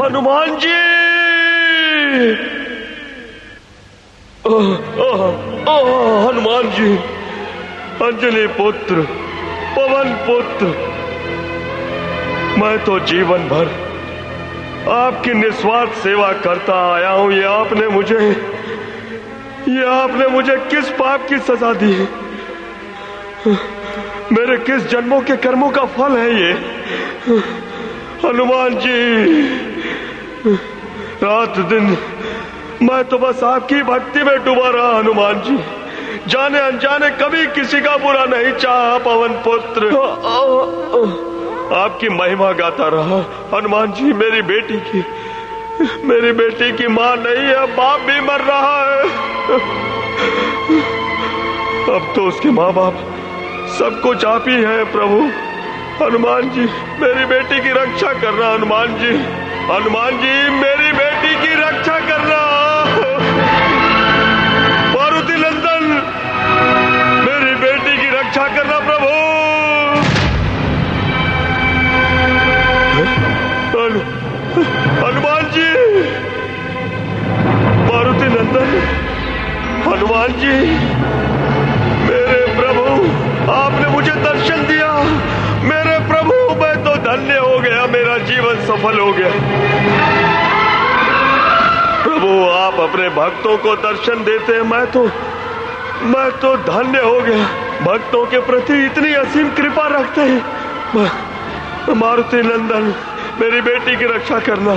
हनुमान जी, हनुमान जी, अंजलि पुत्र, पवन पुत्र, मैं तो जीवन भर आपकी निस्वार्थ सेवा करता आया हूं। ये आपने मुझे किस पाप की सजा दी है? मेरे किस जन्मों के कर्मों का फल है ये? हनुमान जी, रात दिन मैं तो बस आपकी भक्ति में डूबा रहा। हनुमान जी, जाने अनजाने कभी किसी का बुरा नहीं चाहा। पवन पुत्र, आपकी महिमा गाता रहा। हनुमान जी, मेरी बेटी की मां नहीं है, बाप भी मर रहा है। अब तो उसके माँ बाप सब कुछ आप ही हैं प्रभु। हनुमान जी, मेरी बेटी की रक्षा करना। हनुमान जी, मेरी बेटी की रक्षा करना। मारुति नंदन, मेरी बेटी की रक्षा करना प्रभु। हनुमान जी, मारुति नंदन, हनुमान जी, मेरे प्रभु, आपने मुझे दर्शन दिया। मेरे प्रभु, मैं तो धन्य हो गया, मेरा जीवन सफल हो गया। प्रभु, आप अपने भक्तों को दर्शन देते हैं, मैं तो धन्य हो गया। भक्तों के प्रति इतनी असीम कृपा रखते हैं। मारुति नंदन, मेरी बेटी की रक्षा करना।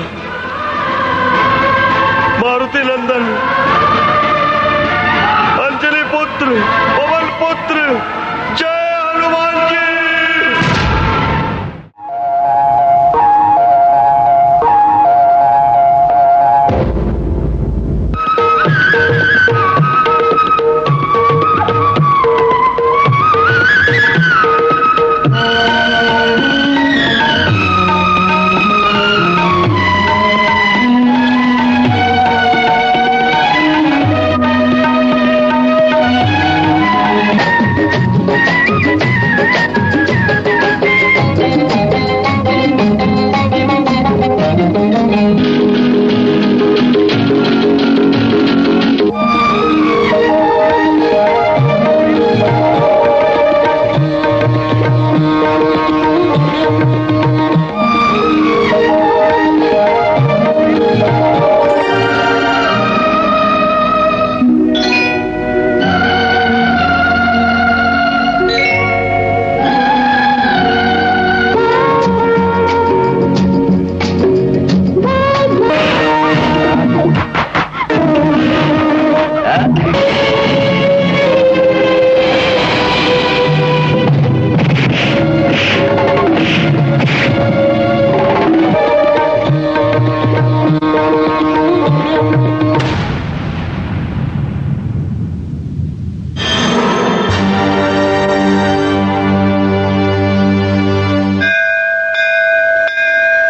मारुति नंदन, अंजलि पुत्र, पवन पुत्र, जय हनुमान जी।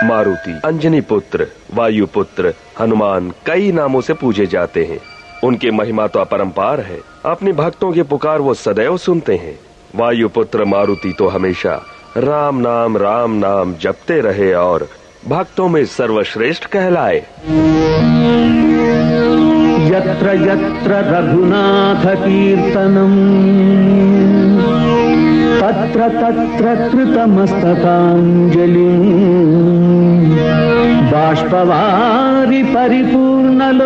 मारुति, अंजनी पुत्र, वायु पुत्र, हनुमान कई नामों से पूजे जाते हैं। उनकी महिमा तो अपरंपार है। अपने भक्तों की पुकार वो सदैव सुनते हैं। वायु पुत्र मारुति तो हमेशा राम नाम जपते रहे और भक्तों में सर्वश्रेष्ठ कहलाए। यत्र यत्र रघुनाथ कीर्तनम तत्र तत्र कृतमस्तकाञ्जलिं बाष्पवारि परिपूर्णलोचनम्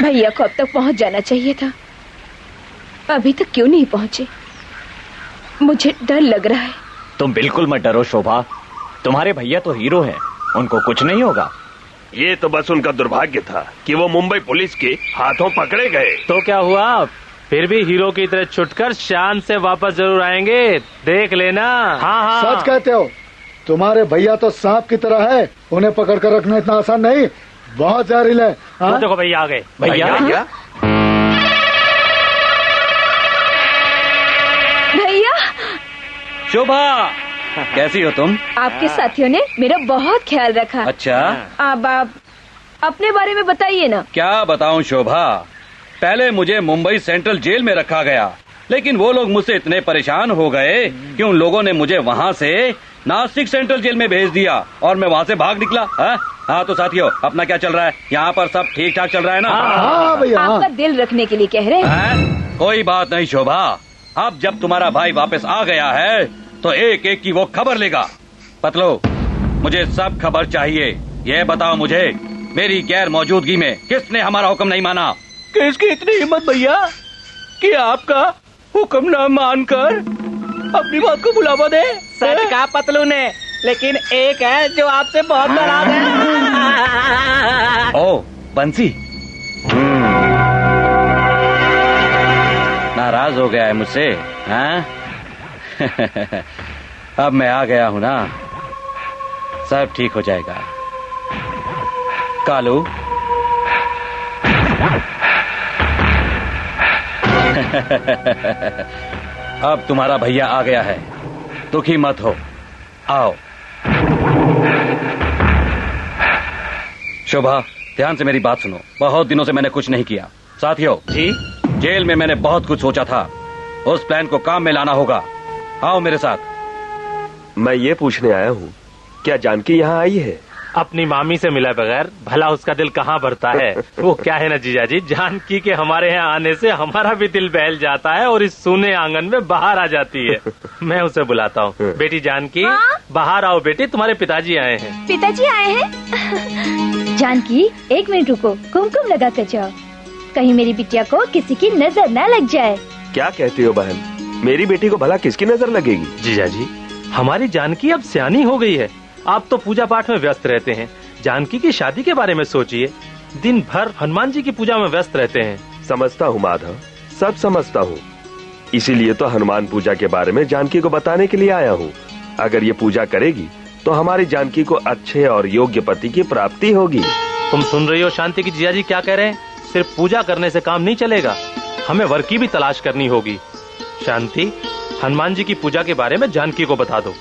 भैया को अब तक पहुंच जाना चाहिए था। अभी तक क्यों नहीं पहुंचे? मुझे डर लग रहा है। तुम बिल्कुल मत डरो शोभा, तुम्हारे भैया तो हीरो हैं, उनको कुछ नहीं होगा। ये तो बस उनका दुर्भाग्य था कि वो मुंबई पुलिस के हाथों पकड़े गए। तो क्या हुआ, फिर भी हीरो की तरह छुटकर शान से वापस जरूर आएंगे, देख लेना। हाँ हाँ सच कहते हो, तुम्हारे भैया तो सांप की तरह है, उन्हें पकड़ कर रखना इतना आसान नहीं, बहुत जहरीले है। हाँ? देखो भैया आ गए। भैया भैया शोभा, कैसी हो तुम? आपके साथियों ने मेरा बहुत ख्याल रखा। अच्छा, अब आप अपने बारे में बताइए ना। क्या बताऊं शोभा, पहले मुझे मुंबई सेंट्रल जेल में रखा गया, लेकिन वो लोग मुझसे इतने परेशान हो गए कि उन लोगों ने मुझे वहाँ से नासिक सेंट्रल जेल में भेज दिया और मैं वहाँ से भाग निकला। हाँ तो साथियों, अपना क्या चल रहा है? यहाँ पर सब ठीक ठाक चल रहा है ना? हाँ भैया। आपका दिल रखने के लिए कह रहे हैं। कोई बात नहीं शोभा, अब जब तुम्हारा भाई वापस आ गया है तो एक एक की वो खबर लेगा। पतलो, मुझे सब खबर चाहिए। ये बताओ मुझे, मेरी गैर मौजूदगी में किसने हमारा हुक्म नहीं माना? किसकी इतनी हिम्मत भैया कि आपका हुक्म न मानकर अपनी बात को बुलावा दे? सच कहा पतलू ने, लेकिन एक है जो आपसे बहुत नाराज है। ओ बंसी, नाराज हो गया है मुझसे? हाँ? अब मैं आ गया हूँ ना, सब ठीक हो जाएगा। कालू, अब तुम्हारा भैया आ गया है, दुखी मत हो, आओ। शोभा, ध्यान से मेरी बात सुनो, बहुत दिनों से मैंने कुछ नहीं किया। साथियों जी, जेल में मैंने बहुत कुछ सोचा था, उस प्लान को काम में लाना होगा। आओ मेरे साथ। मैं ये पूछने आया हूँ, क्या जानकी यहाँ आई है? अपनी मामी से मिला बगैर भला उसका दिल कहाँ भरता है। वो क्या है ना जीजाजी, जानकी के हमारे यहाँ आने से हमारा भी दिल बहल जाता है और इस सूने आंगन में बाहर आ जाती है। मैं उसे बुलाता हूँ। बेटी जानकी, बाहर आओ बेटी, तुम्हारे पिताजी आए हैं। पिताजी आए हैं? जानकी, एक मिनट रुको, कुमकुम लगा कर जाओ, कहीं मेरी बिटिया को किसी की नजर न लग जाए। क्या कहती हो बहन, मेरी बेटी को भला किसकी नजर लगेगी? जीजाजी, हमारी जानकी अब सियानी हो गई है, आप तो पूजा पाठ में व्यस्त रहते हैं। जानकी की शादी के बारे में सोचिए, दिन भर हनुमान जी की पूजा में व्यस्त रहते हैं। समझता हूँ माधव, सब समझता हूँ, इसीलिए तो हनुमान पूजा के बारे में जानकी को बताने के लिए आया हूँ। अगर ये पूजा करेगी तो हमारी जानकी को अच्छे और योग्य पति की प्राप्ति होगी। तुम सुन रही हो शांति की जीजाजी क्या कह रहे हैं? सिर्फ पूजा करने से काम नहीं चलेगा, हमें वर की भी तलाश करनी होगी। शांति, हनुमान जी की पूजा के बारे में जानकी को बता दो।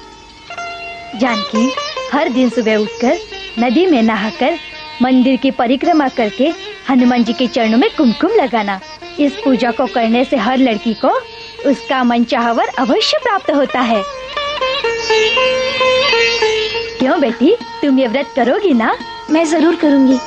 जानकी, हर दिन सुबह उठकर नदी में नहाकर मंदिर की परिक्रमा करके हनुमान जी के चरणों में कुमकुम लगाना। इस पूजा को करने से हर लड़की को उसका मनचाहा वर अवश्य प्राप्त होता है। क्यों बेटी, तुम ये व्रत करोगी ना? मैं जरूर करूंगी।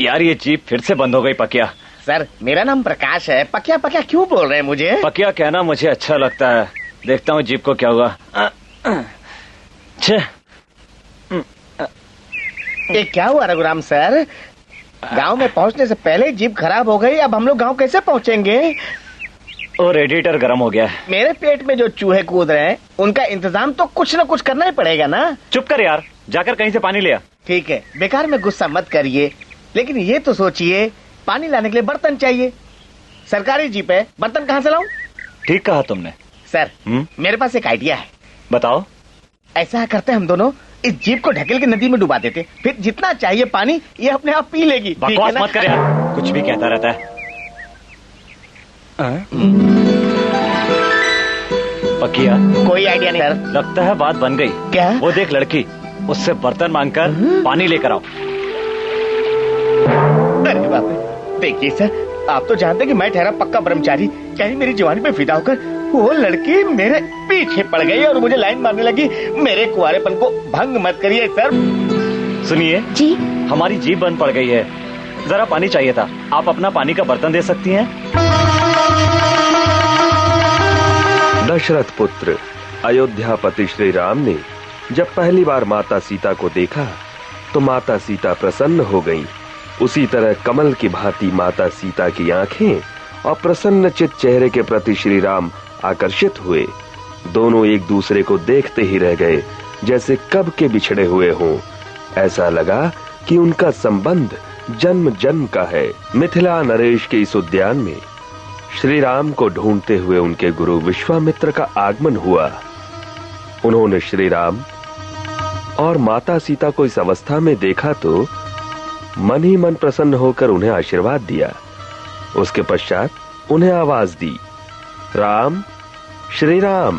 यार ये जीप फिर से बंद हो गई पकिया। सर, मेरा नाम प्रकाश है, पकिया पकिया क्यों बोल रहे हैं मुझे? पकिया कहना मुझे अच्छा लगता है, देखता हूँ जीप को क्या हुआ। ये क्या हुआ रघुराम सर? गांव में पहुंचने से पहले जीप खराब हो गई, अब हम लोग गांव कैसे पहुंचेंगे? और रेडिएटर गर्म हो गया है। मेरे पेट में जो चूहे कूद रहे हैं उनका इंतजाम तो कुछ न कुछ करना ही पड़ेगा ना। चुप कर यार, जाकर कहीं से पानी ले आ। ठीक है, बेकार में गुस्सा मत करिए, लेकिन ये तो सोचिए, पानी लाने के लिए बर्तन चाहिए। सरकारी जीप है, बर्तन कहाँ से लाऊं? ठीक कहा तुमने। सर, मेरे पास एक आइडिया है। बताओ। ऐसा करते हैं हम दोनों, इस जीप को ढकेल के नदी में डुबा देते, फिर जितना चाहिए पानी ये अपने आप पी लेगी। बकवास मत कर यार, कुछ भी कहता रहता है। पकिया, कोई आइडिया नहीं सर। लगता है बात बन गई। क्या? वो देख लड़की, उससे बर्तन मांगकर पानी लेकर आओ। अरे बाप रे, देखिए सर, आप तो जानते कि मैं ठहरा पक्का ब्रह्मचारी, कहीं मेरी जवानी पे फिदा होकर वो लड़की मेरे पीछे पड़ गई और मुझे लाइन मारने लगी। मेरे कुंवारेपन को भंग मत करिए सर। सुनिए जी, हमारी जीप बंद पड़ गई है, जरा पानी चाहिए था। आप अपना पानी का बर्तन दे सकती हैं? दशरथ पुत्र अयोध्यापति श्री राम ने जब पहली बार माता सीता को देखा तो माता सीता प्रसन्न हो गईं। उसी तरह कमल की भांति माता सीता की आंखें और प्रसन्नचित चेहरे के प्रति श्री राम आकर्षित हुए। दोनों एक दूसरे को देखते ही रह गए, जैसे कब के बिछड़े हुए हों। ऐसा लगा कि उनका संबंध जन्म जन्म का है। मिथिला नरेश के इस उद्यान में श्री राम को ढूंढते हुए उनके गुरु विश्वामित्र का आगमन हुआ। उन्होंने श्री राम और माता सीता को इस अवस्था में देखा तो मन ही मन प्रसन्न होकर उन्हें आशीर्वाद दिया। उसके पश्चात उन्हें आवाज दी, राम, श्री राम।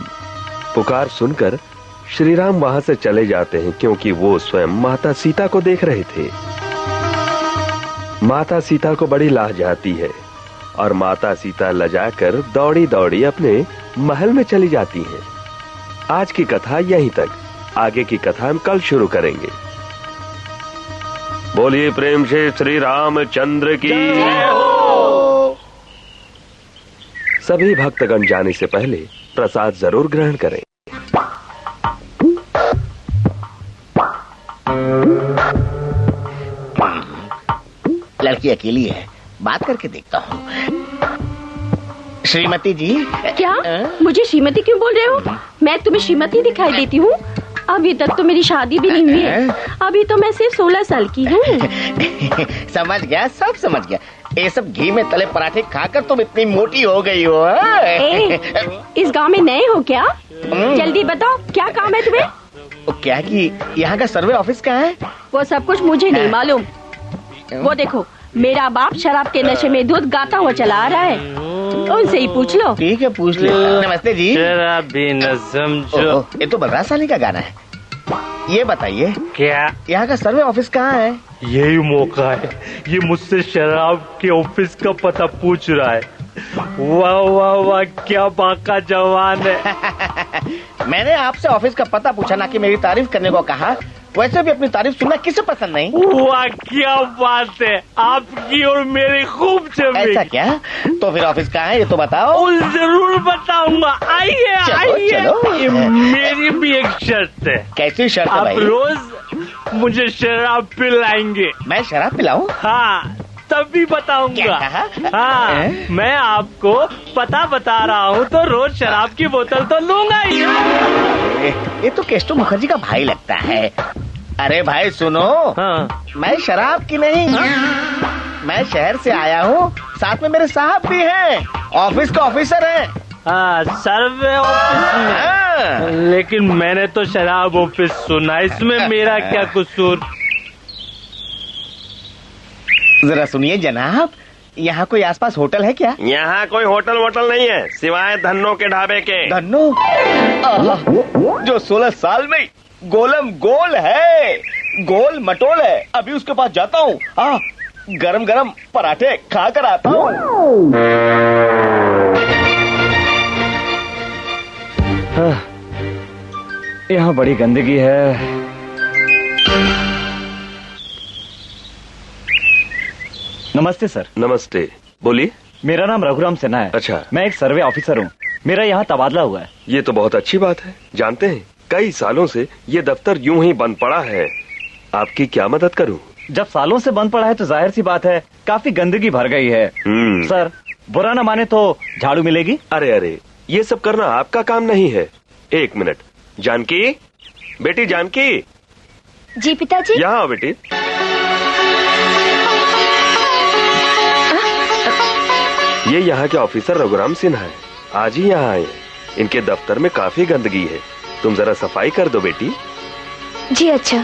पुकार सुनकर श्री राम वहां से चले जाते हैं, क्योंकि वो स्वयं माता सीता को देख रहे थे। माता सीता को बड़ी लाज आती है और माता सीता लजाकर दौड़ी दौड़ी अपने महल में चली जाती हैं। आज की कथा यहीं तक, आगे की कथा हम कल शुरू करेंगे। बोलिए प्रेम से श्री रामचंद्र की। सभी भक्तगण जाने से पहले प्रसाद जरूर ग्रहण करें। लड़की अकेली है, बात करके देखता हूँ। श्रीमती जी। क्या? मुझे श्रीमती क्यों बोल रहे हो? मैं तुम्हें श्रीमती दिखाई देती हूँ? अभी तक तो मेरी शादी भी नहीं हुई है। अभी तो मैं सिर्फ 16 साल की हूँ। समझ गया, सब समझ गया। ये सब घी में तले पराठे खाकर तुम इतनी मोटी हो गई हो। इस गांव में नए हो क्या? जल्दी बताओ, क्या काम है तुम्हें? क्या कि यहाँ का सर्वे ऑफिस कहाँ है? वो सब कुछ मुझे नहीं मालूम। वो देखो, मेरा बाप शराब के नशे में दूध गाता हुआ चला आ रहा है, उनसे ही पूछ लो। ठीक है, पूछ लो। नमस्ते जी। शराबी न समझो। ये तो बलराज साहनी का गाना है। ये बताइए, क्या यहाँ का सर्वे ऑफिस कहाँ है? यही मौका है, ये मुझसे शराब के ऑफिस का पता पूछ रहा है। वाह वाह वाह, क्या बाका जवान है। मैंने आपसे ऑफिस का पता पूछा, ना कि मेरी तारीफ करने को कहा। वैसे भी अपनी तारीफ सुनना किसे पसंद नहीं। वाह, क्या बात है, आपकी और मेरी खूब जमी। ऐसा क्या? तो फिर ऑफिस कहाँ है ये तो बताओ। जरूर बताऊंगा, आइए आइए। मेरी भी एक शर्त है। कैसी शर्त है भाई? आप रोज मुझे शराब पिलाएंगे। मैं शराब पिलाऊं? हाँ, तभी बताऊंगा। हाँ, मैं आपको पता बता रहा हूँ तो रोज शराब की बोतल तो लूंगा ही। ये तो केस्टो मुखर्जी का भाई लगता है। अरे भाई सुनो, हाँ। मैं शराब की नहीं, मैं शहर से आया हूँ, साथ में मेरे साहब भी हैं, ऑफिस का ऑफिसर हैं। हाँ, सर्वे ऑफिस में। लेकिन मैंने तो शराब ऑफिस सुना, इसमें मेरा क्या कसूर? जरा सुनिए जनाब, यहाँ कोई आसपास होटल है क्या? यहाँ कोई होटल वोटल नहीं है, सिवाय धन्नो के ढाबे के। धन्नो? जो 16 साल में गोलम गोल है, गोल मटोल है। अभी उसके पास जाता हूँ, गरम गरम पराठे खा कर आता हूँ। यहाँ बड़ी गंदगी है। नमस्ते सर। नमस्ते, बोलिए। मेरा नाम रघुराम सिन्हा है। अच्छा। मैं एक सर्वे ऑफिसर हूँ, मेरा यहाँ तबादला हुआ है। ये तो बहुत अच्छी बात है। जानते हैं, कई सालों से ये दफ्तर यूं ही बंद पड़ा है। आपकी क्या मदद करूं? जब सालों से बंद पड़ा है तो जाहिर सी बात है काफी गंदगी भर गई है। सर, बुरा न माने तो झाड़ू मिलेगी? अरे अरे, ये सब करना आपका काम नहीं है। एक मिनट, जानकी, बेटी जानकी। जी पिताजी। यहाँ आओ बेटी। ये यहाँ के ऑफिसर रघुराम सिन्हा है, आज ही यहाँ आए। इनके दफ्तर में काफी गंदगी है, तुम जरा सफाई कर दो बेटी। जी अच्छा।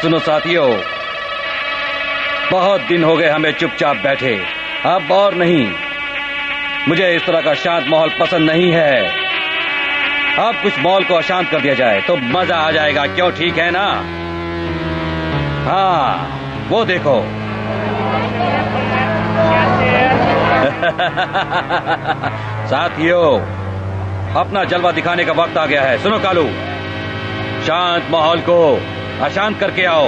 सुनो साथियों, बहुत दिन हो गए हमें चुपचाप बैठे, अब और नहीं। मुझे इस तरह का शांत माहौल पसंद नहीं है। अब कुछ माहौल को अशांत कर दिया जाए तो मजा आ जाएगा, क्यों? ठीक है ना? हाँ, वो देखो। साथियों, अपना जलवा दिखाने का वक्त आ गया है। सुनो कालू, शांत माहौल को अशांत करके आओ।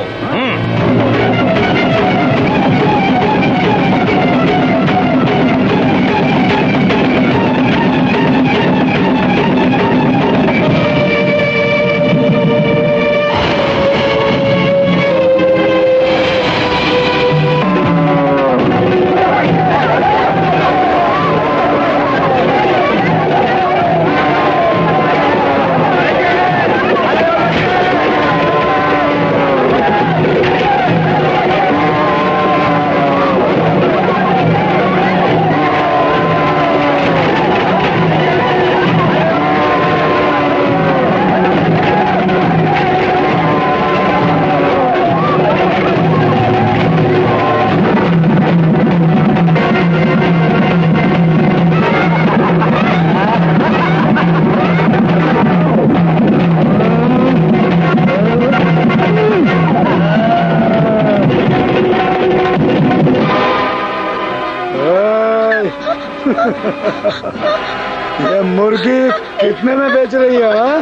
ये मुर्गी कितने में बेच रही है?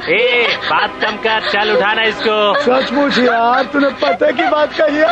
ए, बात कम कर, चल उठाना इसको। सचमुच यार, तूने पते की बात कही है।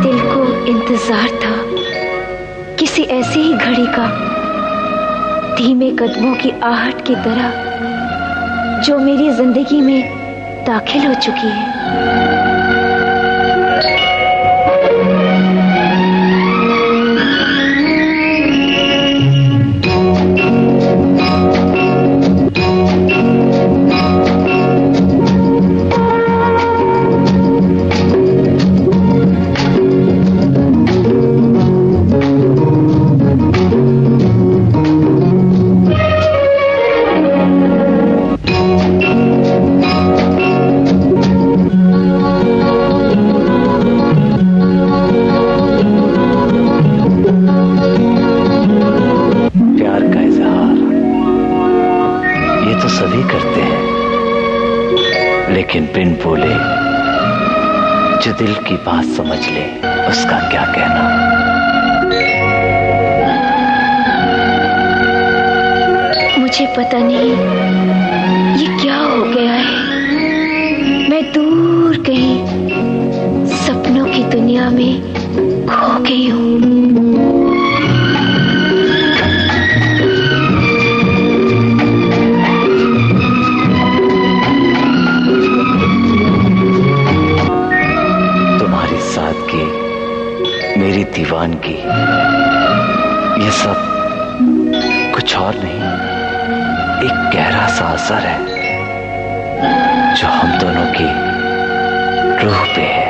दिल को इंतजार था किसी ऐसी ही घड़ी का, धीमे कदमों की आहट की तरह जो मेरी जिंदगी में दाखिल हो चुकी है। लेकिन बिन बोले जो दिल की बात समझ ले उसका क्या कहना। मुझे पता नहीं ये क्या हो गया है। मैं दूर कहीं सपनों की दुनिया में खो गई हूँ। तुम्हारी सादगी, मेरी दीवानगी, ये सब कुछ और नहीं, एक गहरा सा असर है जो हम दोनों की रूह पे है।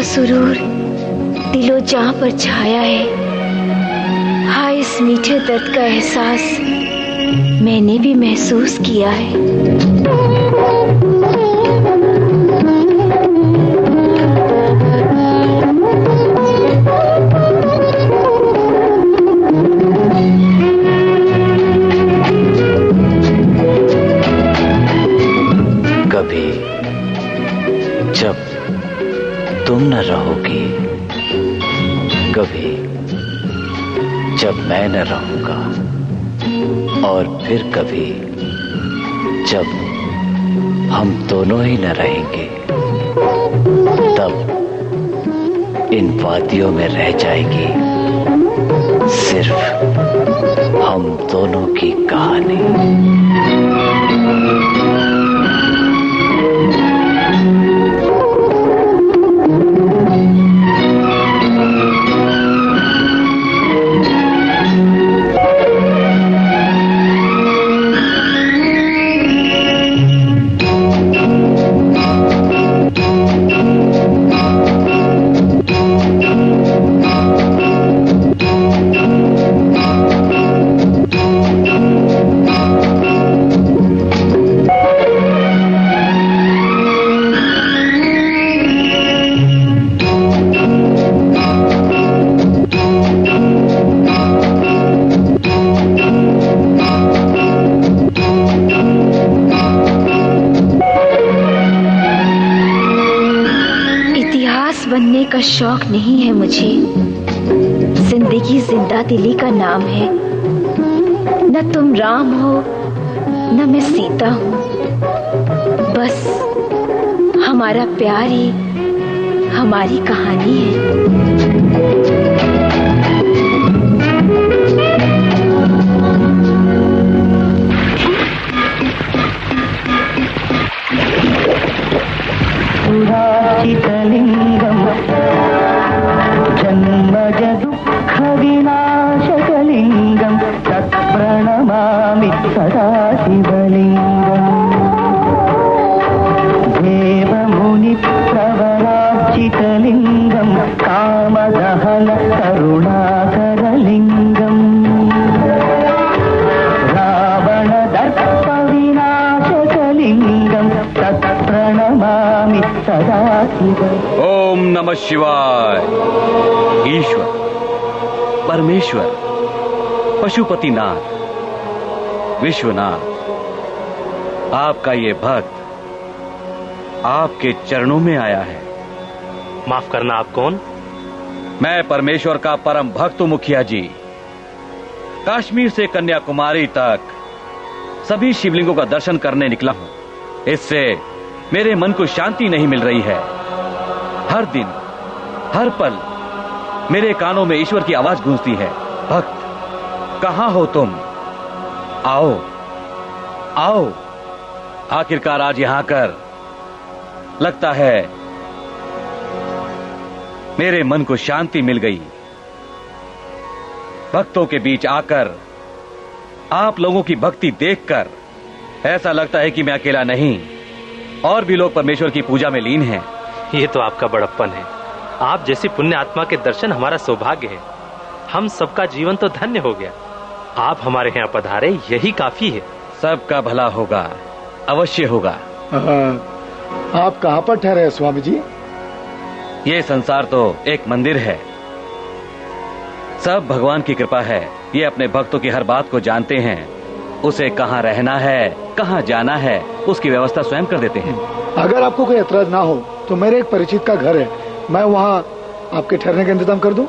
सुरूर दिलो जां पर छाया है। हाँ, इस मीठे दर्द का एहसास मैंने भी महसूस किया है। कभी जब तुम न रहोगी, कभी जब मैं न रहूंगा, और फिर कभी जब हम दोनों ही न रहेंगे, तब इन वादियों में रह जाएगी सिर्फ हम दोनों की कहानी। बनने का शौक नहीं है मुझे। जिंदगी जिंदा दिली का नाम है। न तुम राम हो न मैं सीता हूँ, बस हमारा प्यार ही हमारी कहानी है। चितलिंगम जन्मज दुःख विनाशकलिंगम तत्प्रणमामि सदा शिवलिंगम। देवमुनि प्रवराचितलिंगम कामदहन करुणाकरलिंगम। रावण दर्प विनाशकलिंगम तत्प्रणमामि सदा। ओम नमः शिवाय। ईश्वर, परमेश्वर, पशुपतिनाथ, विश्वनाथ, आपका ये भक्त आपके चरणों में आया है। माफ करना, आप कौन? मैं परमेश्वर का परम भक्त हूं मुखिया जी। कश्मीर से कन्याकुमारी तक सभी शिवलिंगों का दर्शन करने निकला हूं। इससे मेरे मन को शांति नहीं मिल रही है। हर दिन हर पल मेरे कानों में ईश्वर की आवाज गूंजती है। भक्त, कहां हो तुम? आओ आओ। आखिरकार आज यहां कर लगता है मेरे मन को शांति मिल गई। भक्तों के बीच आकर आप लोगों की भक्ति देखकर ऐसा लगता है कि मैं अकेला नहीं, और भी लोग परमेश्वर की पूजा में लीन हैं। ये तो आपका बड़प्पन है। आप जैसी पुण्य आत्मा के दर्शन हमारा सौभाग्य है। हम सबका जीवन तो धन्य हो गया। आप हमारे यहाँ पधारे, यही काफी है। सबका भला होगा, अवश्य होगा। आप कहाँ पर ठहरे हैं स्वामी जी? ये संसार तो एक मंदिर है। सब भगवान की कृपा है। ये अपने भक्तों की हर बात को जानते हैं। उसे कहाँ रहना है, कहाँ जाना है, उसकी व्यवस्था स्वयं कर देते हैं। अगर आपको कोई एतराज ना हो तो मेरे एक परिचित का घर है, मैं वहाँ आपके ठहरने का इंतजाम कर दूं?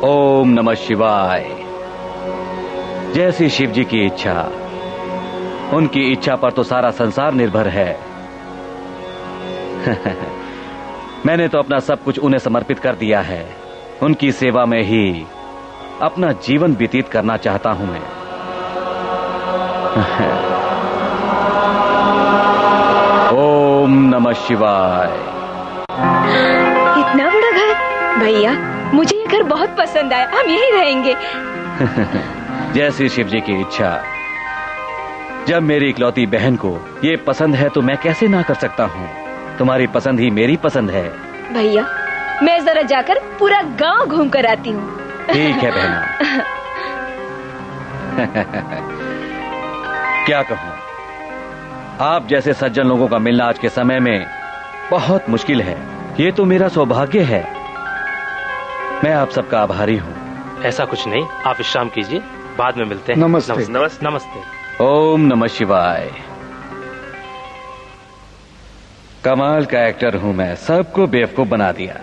ओम नमः शिवाय। जैसी शिव जी की इच्छा, उनकी इच्छा पर तो सारा संसार निर्भर है। मैंने तो अपना सब कुछ उन्हें समर्पित कर दिया है। उनकी सेवा में ही अपना जीवन व्यतीत करना चाहता हूं मैं। ओम नमः शिवाय। इतना बड़ा घर? भैया, मुझे ये घर बहुत पसंद आया, हम यहीं रहेंगे। जैसी शिव जी की इच्छा। जब मेरी इकलौती बहन को ये पसंद है तो मैं कैसे ना कर सकता हूँ। तुम्हारी पसंद ही मेरी पसंद है। भैया, मैं जरा जाकर पूरा गांव घूम कर आती हूँ। ठीक है बहना। क्या कहूँ, आप जैसे सज्जन लोगों का मिलना आज के समय में बहुत मुश्किल है। ये तो मेरा सौभाग्य है। मैं आप सबका आभारी हूँ। ऐसा कुछ नहीं, आप विश्राम कीजिए, बाद में मिलते हैं। नमस्ते। नमस्ते। नमस्ते। ओम नमः शिवाय। कमाल का एक्टर हूं मैं, सबको बेवकूफ बना दिया।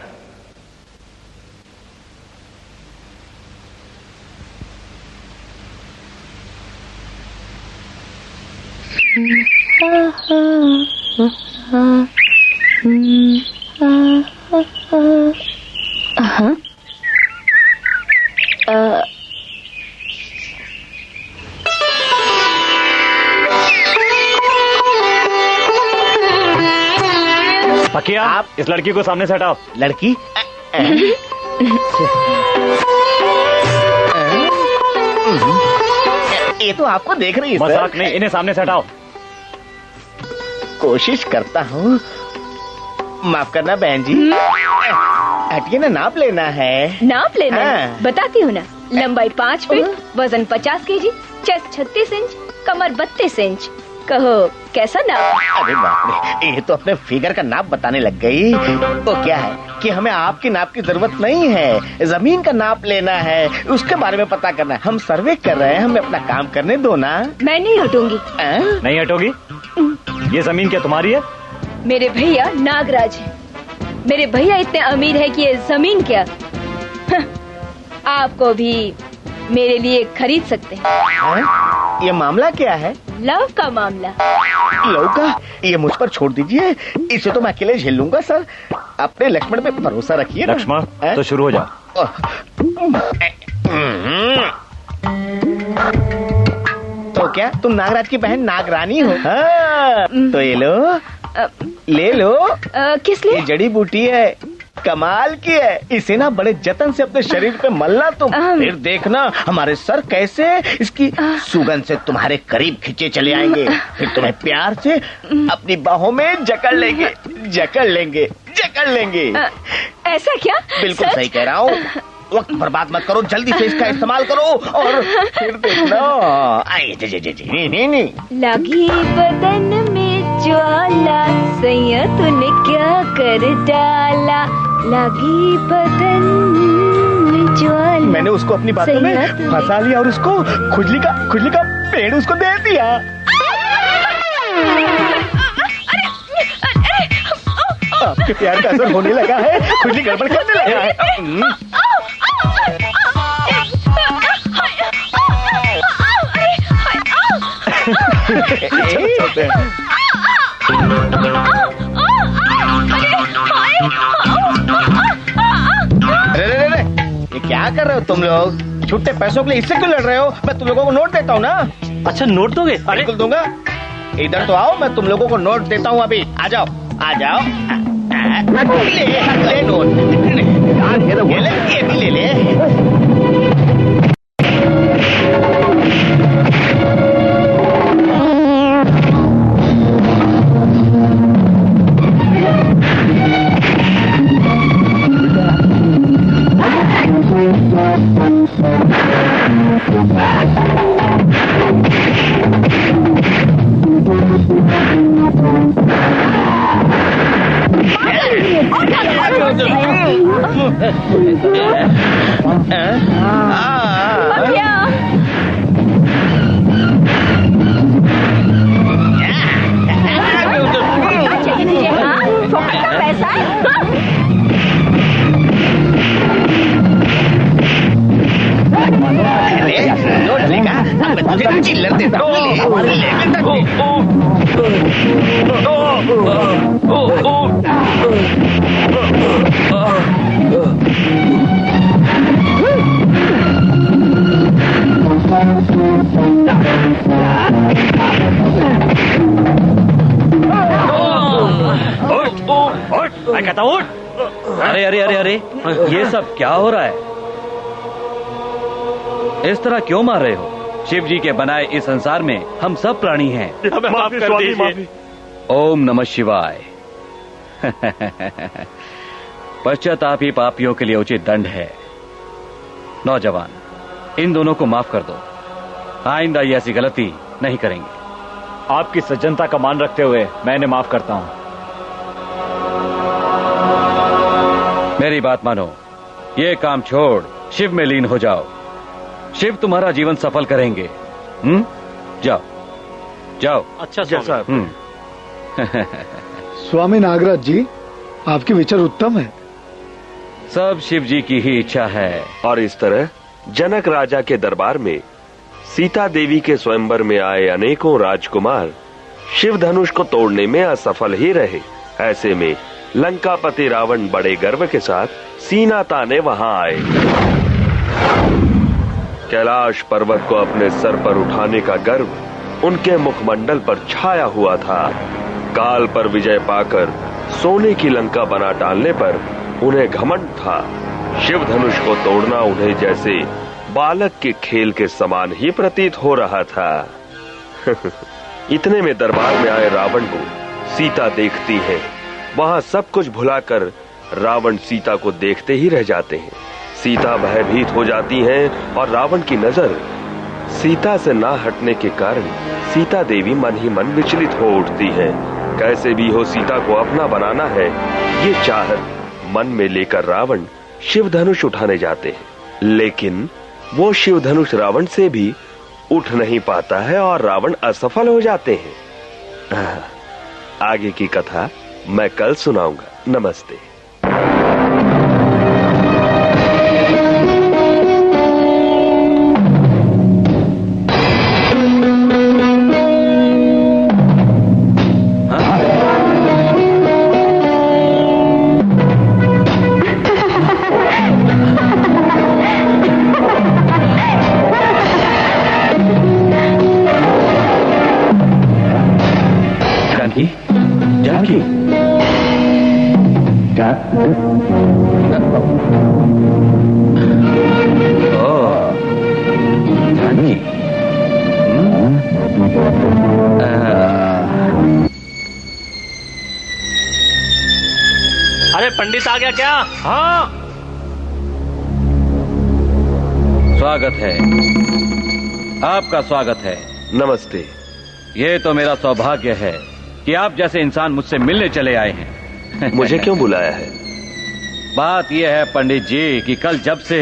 पकिया, आप इस लड़की को सामने से हटाओ। लड़की? ये तो आपको देख रही है सर। मजाक नहीं, इन्हें सामने से हटाओ। कोशिश करता हूँ। माफ करना बहन जी। हटिए ना, नाप लेना है। नाप लेना है? हाँ। बताती हूँ ना। लंबाई 5 फीट, वजन 50 केजी, चेस्ट 36 इंच, कमर 32 इंच। कहो कैसा नाप? अरे बाप रे, ये तो अपने फिगर का नाप बताने लग गई। तो क्या है कि हमें आपके नाप की जरूरत नहीं है, जमीन का नाप लेना है, उसके बारे में पता करना है। हम सर्वे कर रहे हैं, हमें अपना काम करने दो ना। मैं नहीं हटूंगी। नहीं हटोगी? ये जमीन क्या तुम्हारी है? मेरे भैया नागराज हैं। मेरे भैया इतने अमीर है कि ये जमीन क्या आपको भी मेरे लिए खरीद सकते हैं। ये मामला क्या है? लव का मामला। लव का? ये मुझ पर छोड़ दीजिए, इसे तो मैं अकेले झेल लूंगा सर। अपने लक्ष्मण पे भरोसा रखिए। लक्ष्मण, तो शुरू हो जाओ। तो क्या तुम नागराज की बहन नागरानी हो? हाँ, तो ये लो, ले लो। किस लिए? ये जड़ी बूटी है, कमाल की है। इसे ना बड़े जतन से अपने शरीर पे मलना तुम, फिर देखना हमारे सर कैसे इसकी सुगंध से तुम्हारे करीब खींचे चले आएंगे। फिर तुम्हें प्यार से अपनी बाहों में जकड़ लेंगे, जकड़ लेंगे, जकड़ लेंगे। ऐसा क्या? बिल्कुल सही कह रहा हूँ। वक्त बर्बाद मत करो, जल्दी से इसका इस्तेमाल करो और फिर देखना। आई जी जी जी जी नहीं। लगी बदन में ज्वाला, सैया तूने क्या कर डाला। लगी बदन में ज्वाला। मैंने उसको अपनी बातों में फंसा लिया और उसको खुजली का पेड़ उसको दे दिया। आपके प्यार का असर होने लगा है, खुजली गड़बड़ करने लगा है। अरे ये क्या कर रहे हो तुम लोग? छुट्टे पैसों के लिए इससे क्यों लड़ रहे हो? मैं तुम लोगों को नोट देता हूँ ना। अच्छा, नोट दोगे? बिल्कुल दूंगा। इधर तो आओ, मैं तुम लोगों को नोट देता हूँ अभी। आ जाओ, आ जाओ। ले नोट, ये भी ले ले। मुझे चिल्लर देता हूँ लेवल तक मैं कहता हूँ अरे अरे अरे अरे ये सब क्या हो रहा है? इस तरह क्यों मार रहे हो? शिव जी के बनाए इस संसार में हम सब प्राणी हैं। माफी स्वामी, माफी। ओम नमः शिवाय। पश्चाताप ही पापियों के लिए उचित दंड है। नौजवान, इन दोनों को माफ कर दो। आइंदा ये ऐसी गलती नहीं करेंगे। आपकी सज्जनता का मान रखते हुए मैं इन्हें माफ करता हूँ। मेरी बात मानो, ये काम छोड़ शिव में लीन हो जाओ। शिव तुम्हारा जीवन सफल करेंगे। जाओ जाओ। अच्छा साहब। स्वामी नागराज जी, आपके विचार उत्तम है। सब शिव जी की ही इच्छा है। और इस तरह जनक राजा के दरबार में सीता देवी के स्वयंवर में आए अनेकों राजकुमार शिव धनुष को तोड़ने में असफल ही रहे। ऐसे में लंकापति रावण बड़े गर्व के साथ सीना ताने वहां आए। कैलाश पर्वत को अपने सर पर उठाने का गर्व उनके मुखमंडल पर छाया हुआ था। काल पर विजय पाकर सोने की लंका बना डालने पर उन्हें घमंड था। शिव धनुष को तोड़ना उन्हें जैसे बालक के खेल के समान ही प्रतीत हो रहा था। इतने में दरबार में आए रावण को सीता देखती है। वहां सब कुछ भुलाकर रावण सीता को देखते ही रह जाते हैं। सीता भयभीत हो जाती हैं और रावण की नजर सीता से ना हटने के कारण सीता देवी मन ही मन विचलित हो उठती है। कैसे भी हो सीता को अपना बनाना है, ये चाहत मन में लेकर रावण शिव धनुष उठाने जाते हैं। लेकिन वो शिव धनुष रावण से भी उठ नहीं पाता है और रावण असफल हो जाते हैं। आगे की कथा मैं कल सुनाऊंगा। नमस्ते। जानकी, अरे पंडित आ गया क्या? हाँ। स्वागत है, आपका स्वागत है। नमस्ते। ये तो मेरा सौभाग्य है कि आप जैसे इंसान मुझसे मिलने चले आए हैं। मुझे क्यों बुलाया है? बात यह है पंडित जी कि कल जब से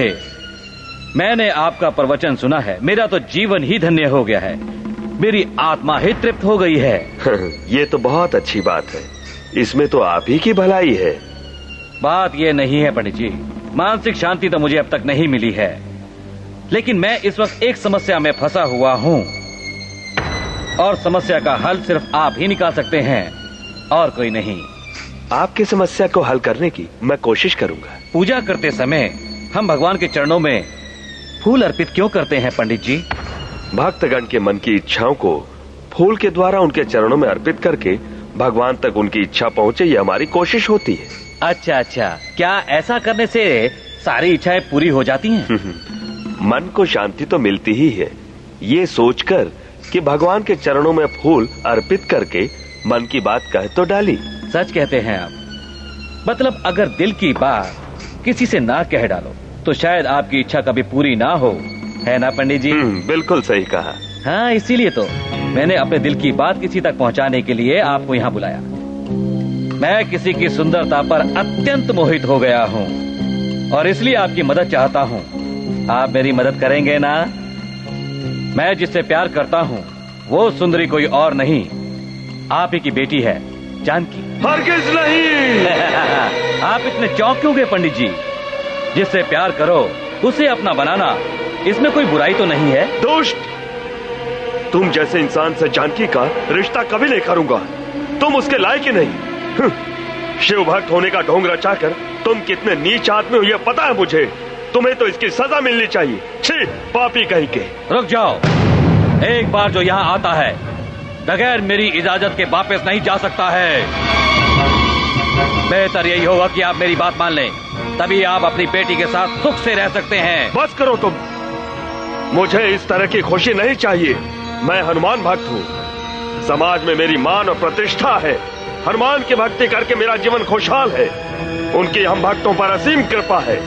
मैंने आपका प्रवचन सुना है, मेरा तो जीवन ही धन्य हो गया है। मेरी आत्मा ही तृप्त हो गई है। ये तो बहुत अच्छी बात है। इसमें तो आप ही की भलाई है। बात ये नहीं है पंडित जी, मानसिक शांति तो मुझे अब तक नहीं मिली है, लेकिन मैं इस वक्त एक समस्या में फंसा हुआ हूँ और समस्या का हल सिर्फ आप ही निकाल सकते हैं और कोई नहीं। आपकी समस्या को हल करने की मैं कोशिश करूंगा। पूजा करते समय हम भगवान के चरणों में फूल अर्पित क्यों करते हैं पंडित जी? भक्तगण के मन की इच्छाओं को फूल के द्वारा उनके चरणों में अर्पित करके भगवान तक उनकी इच्छा पहुंचे, ये हमारी कोशिश होती है। अच्छा अच्छा, क्या ऐसा करने से सारी इच्छाएं पूरी हो जाती हैं? मन को शांति तो मिलती ही है, ये सोचकर कि भगवान के चरणों में फूल अर्पित करके मन की बात कह तो डाली। सच कहते हैं आप। मतलब अगर दिल की बात किसी से ना कह डालो तो शायद आपकी इच्छा कभी पूरी ना हो, है ना पंडित जी? बिल्कुल सही कहा। हाँ, इसीलिए तो मैंने अपने दिल की बात किसी तक पहुंचाने के लिए आपको यहाँ बुलाया। मैं किसी की सुंदरता पर अत्यंत मोहित हो गया हूँ और इसलिए आपकी मदद चाहता हूँ। आप मेरी मदद करेंगे ना? मैं जिससे प्यार करता हूँ वो सुंदरी कोई और नहीं, आप ही की बेटी है, जानकी। हरगिज नहीं। आप इतने चौंक क्यों गए पंडित जी? जिससे प्यार करो उसे अपना बनाना, इसमें कोई बुराई तो नहीं है? दुष्ट, तुम जैसे इंसान से जानकी का रिश्ता कभी नहीं करूंगा। तुम उसके लायक ही नहीं। शिव भक्त होने का ढोंग रचाकर तुम कितने नीच आदमी हो, यह पता है मुझे। तुम्हें तो इसकी सजा मिलनी चाहिए। छी, पापी कहीं के। रुक जाओ। एक बार जो यहाँ आता है बगैर मेरी इजाजत के वापस नहीं जा सकता है। बेहतर यही होगा कि आप मेरी बात मान लें, तभी आप अपनी बेटी के साथ सुख से रह सकते हैं। बस करो तुम, मुझे इस तरह की खुशी नहीं चाहिए। मैं हनुमान भक्त हूँ। समाज में मेरी मान और प्रतिष्ठा है। हनुमान की भक्ति करके मेरा जीवन खुशहाल है। उनकी हम भक्तों पर असीम कृपा है।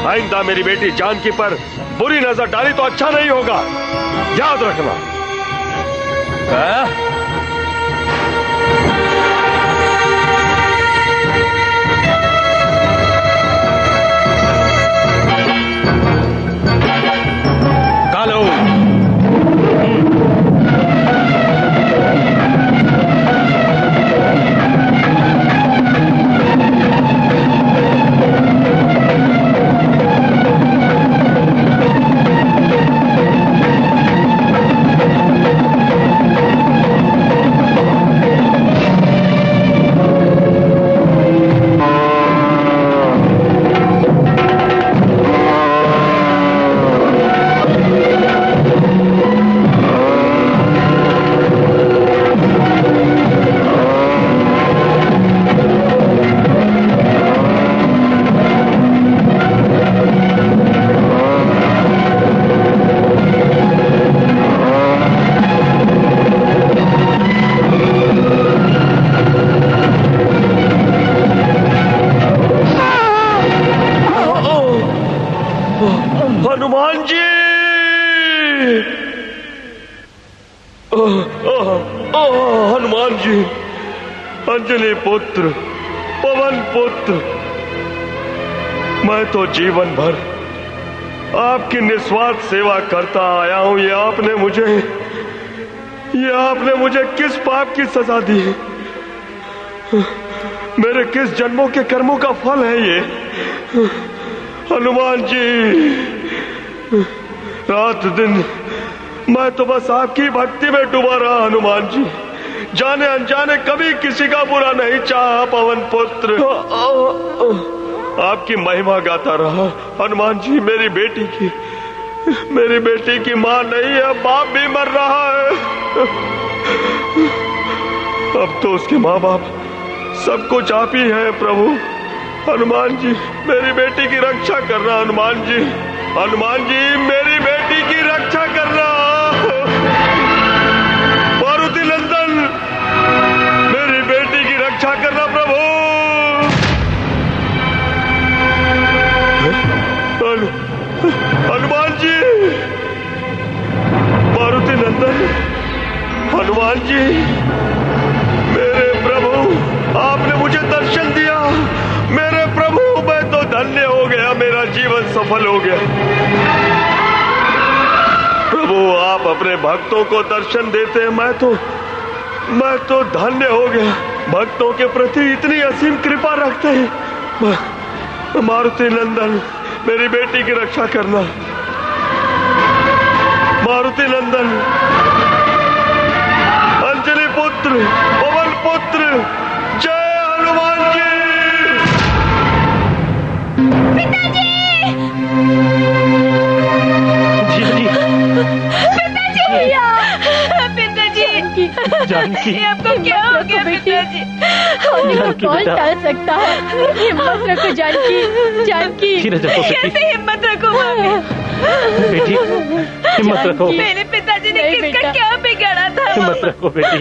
आइंदा मेरी बेटी जानकी पर बुरी नजर डाली तो अच्छा नहीं होगा, याद रखना। कालो, हनुमान जी, हनुमान जी, अंजलि पुत्र, पवन पुत्र, मैं तो जीवन भर आपकी निस्वार्थ सेवा करता आया हूं। ये आपने मुझे किस पाप की सजा दी है? मेरे किस जन्मों के कर्मों का फल है ये? हनुमान जी, रात दिन मैं तो बस आपकी भक्ति में डूबा रहा। हनुमान जी, जाने अनजाने कभी किसी का बुरा नहीं चाहा। पवन पुत्र, आपकी महिमा गाता रहा। हनुमान जी, मेरी बेटी की मां नहीं है, बाप भी मर रहा है। अब तो उसके माँ बाप सब कुछ आप ही हैं प्रभु। हनुमान जी, मेरी बेटी की रक्षा करना। हनुमान जी, मेरी बेटी की रक्षा करना। मारुति नंदन, मेरी बेटी की रक्षा करना प्रभु। हनुमान जी, मारुति नंदन, हनुमान जी, मेरे प्रभु, आपने मुझे दर्शन दिया। मेरे प्रभु, मैं तो धन्य हो गया, मेरा जीवन सफल हो गया। प्रभु, आप अपने भक्तों को दर्शन देते हैं, मैं तो धन्य हो गया। भक्तों के प्रति इतनी असीम कृपा रखते हैं। मारुति नंदन, मेरी बेटी की रक्षा करना। मारुति नंदन, अंजलि पुत्र, पवन पुत्र, जय हनुमान जी। पिताजी! जानकी, ये आपको क्या हो गया पिताजी? कौन टाल सकता है? हिम्मत रखो जानकी। कैसे हिम्मत रखूं मम्मी? बेटी, हिम्मत रखो। मेरे पिताजी ने किसका क्या बिगाड़ा था? हिम्मत रखो बेटी।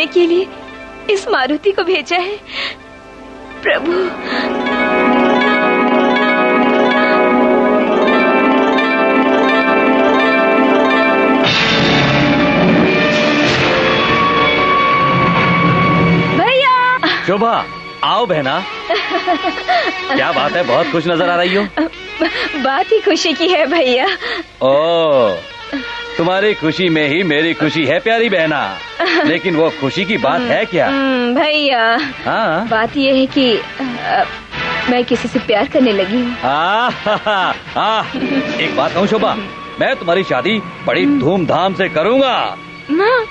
के लिए इस मारुति को भेजा है। प्रभु, शोभा, आओ बहना। क्या बात है, बहुत खुश नजर आ रही हो। बात ही खुशी की है भैया। ओ, तुम्हारी खुशी में ही मेरी खुशी है प्यारी बहना। लेकिन वो खुशी की बात है क्या? भैया, हाँ, बात ये है कि मैं किसी से प्यार करने लगी हूँ। एक बात कहूँ शोभा, मैं तुम्हारी शादी बड़ी धूमधाम से करूँगा।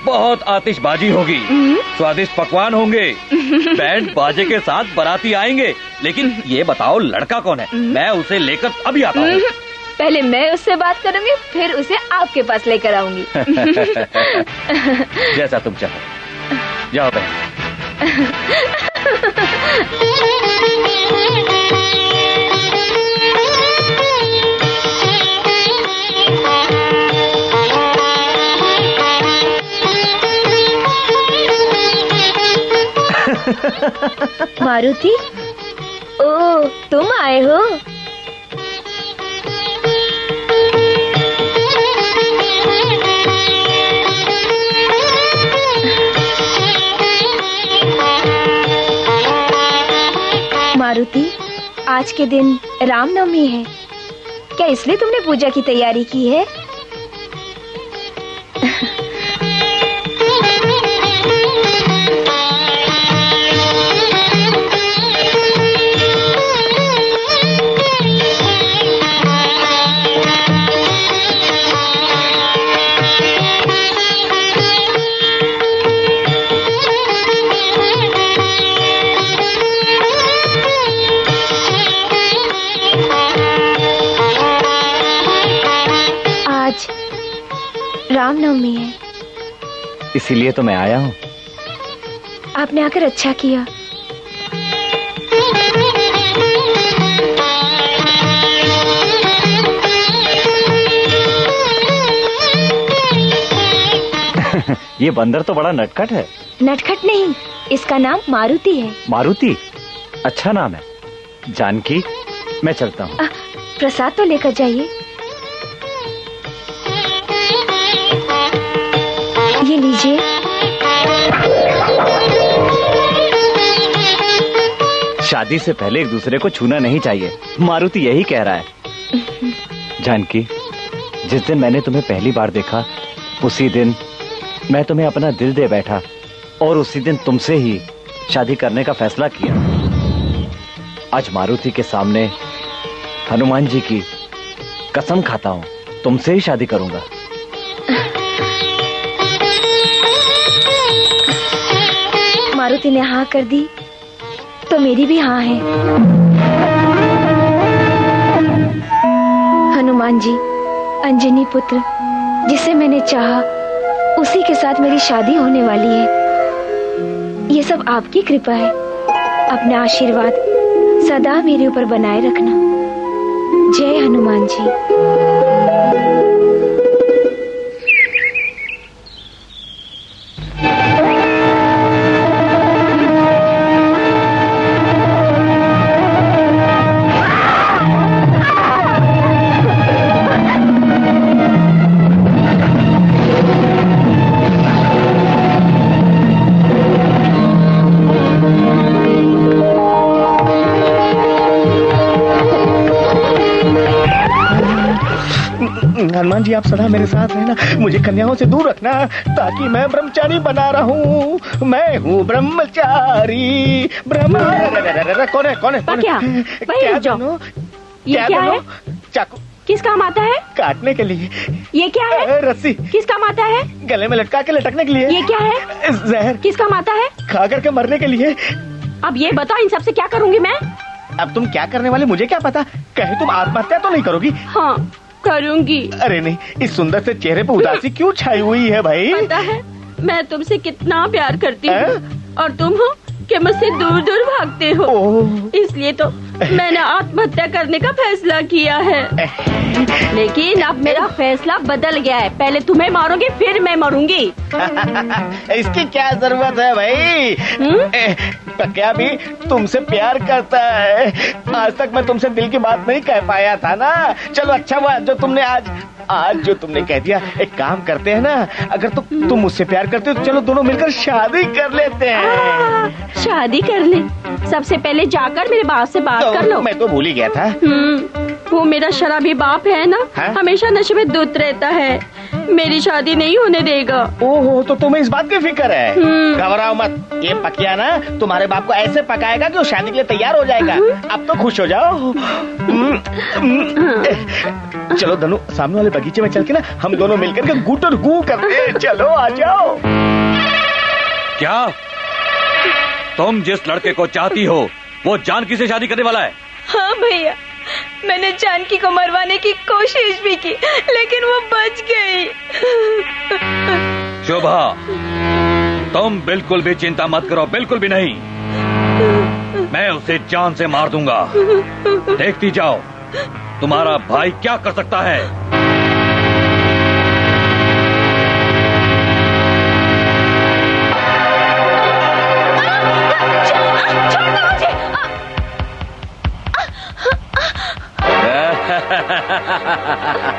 बहुत आतिशबाजी होगी, स्वादिष्ट पकवान होंगे, बैंड बाजे के साथ बाराती आएंगे। लेकिन ये बताओ लड़का कौन है? मैं उसे लेकर अभी आता हूँ। पहले मैं उससे बात करूंगी, फिर उसे आपके पास लेकर आऊंगी। जैसा तुम चाहो। जाओ बहन। मारुति, ओ तुम आए हो? मारुति, आज के दिन रामनवमी है, क्या इसलिए तुमने पूजा की तैयारी की है? रामनवमी है, इसीलिए तो मैं आया हूँ। आपने आकर अच्छा किया। ये बंदर तो बड़ा नटखट है। नटखट नहीं, इसका नाम मारुति है। मारुति? अच्छा नाम है। जानकी, मैं चलता हूँ। प्रसाद तो लेकर जाइए। ये लीजिए। शादी से पहले एक दूसरे को छूना नहीं चाहिए, मारुति यही कह रहा है। जानकी, जिस दिन मैंने तुम्हें पहली बार देखा, उसी दिन मैं तुम्हें अपना दिल दे बैठा और उसी दिन तुमसे ही शादी करने का फैसला किया। आज मारुति के सामने हनुमान जी की कसम खाता हूँ, तुमसे ही शादी करूंगा। मारुति ने हाँ कर दी तो मेरी भी हाँ है। हनुमान जी, अंजनी पुत्र, जिसे मैंने चाहा उसी के साथ मेरी शादी होने वाली है। ये सब आपकी कृपा है। अपना आशीर्वाद सदा मेरे ऊपर बनाए रखना। जय हनुमान जी। हनुमान जी, आप सदा मेरे साथ रहना, मुझे कन्याओं से दूर रखना, ताकि मैं ब्रह्मचारी बना रहूं। मैं हूँ ब्रह्मचारी। कौन है? क्या क्या है? चाकू किस काम आता है? काटने के लिए। ये क्या है? रस्सी किस काम आता है? गले में लटका के लटकने के लिए। ये क्या है? जहर किस काम आता है? खा करके मरने के लिए। अब ये बताओ, इन सब से क्या करूंगी मैं? अब तुम क्या करने वाले मुझे क्या पता। कहे तुम आत्महत्या तो नहीं करोगी? हाँ करूंगी। अरे नहीं, इस सुंदर से चेहरे पे उदासी क्यों छाई हुई है भाई? पता है मैं तुमसे कितना प्यार करती हूँ, और तुम हो कि मुझसे दूर दूर भागते हो, इसलिए तो मैंने आत्महत्या करने का फैसला किया है। लेकिन अब मेरा फैसला बदल गया है, पहले तुम्हें मारूंगी फिर मैं मरूंगी। इसकी क्या जरूरत है भाई? पक्या भी तुमसे प्यार करता है, आज तक मैं तुमसे दिल की बात नहीं कह पाया था ना। चलो अच्छा हुआ जो तुमने आज जो तुमने कह दिया। एक काम करते हैं ना, अगर तुम मुझसे प्यार करते हो तो चलो दोनों मिलकर शादी कर लेते हैं। शादी कर ले? सबसे पहले जाकर मेरे बाप से बात कर लो। मैं तो भूल ही गया था। वो मेरा शराबी बाप है ना, हमेशा नशे में धुत रहता है, मेरी शादी नहीं होने देगा। ओहो, तो तुम्हें इस बात की फिक्र है? घबराओ मत, ये पकिया ना तुम्हारे बाप को ऐसे पकाएगा कि वो शादी के लिए तैयार हो जाएगा। अब तो खुश हो जाओ। चलो धनु, सामने वाले बगीचे में चल के ना हम दोनों मिलकर के गूट और गू करते हैं। चलो आ जाओ। क्या तुम जिस लड़के को चाहती हो वो जानकी से शादी करने वाला है? हाँ भैया, मैंने जानकी को मरवाने की कोशिश भी की, लेकिन वो बच गई। शोभा, तुम बिल्कुल भी चिंता मत करो, बिल्कुल भी नहीं। मैं उसे जान से मार दूंगा। देखती जाओ तुम्हारा भाई क्या कर सकता है।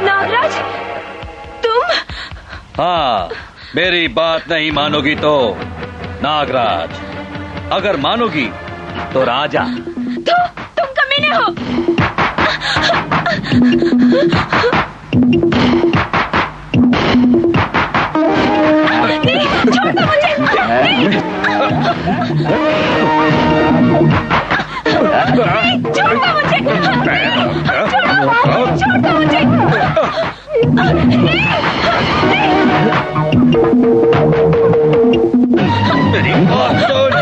नागराज, तुम? हाँ, मेरी बात नहीं मानोगी तो नागराज, अगर मानोगी तो राजा। तो तुम कमीने हो। नहीं, छोड़ दो मुझे। छोड़ दो मुझे। छोड़ दो मुझे। मेरी बात सुन।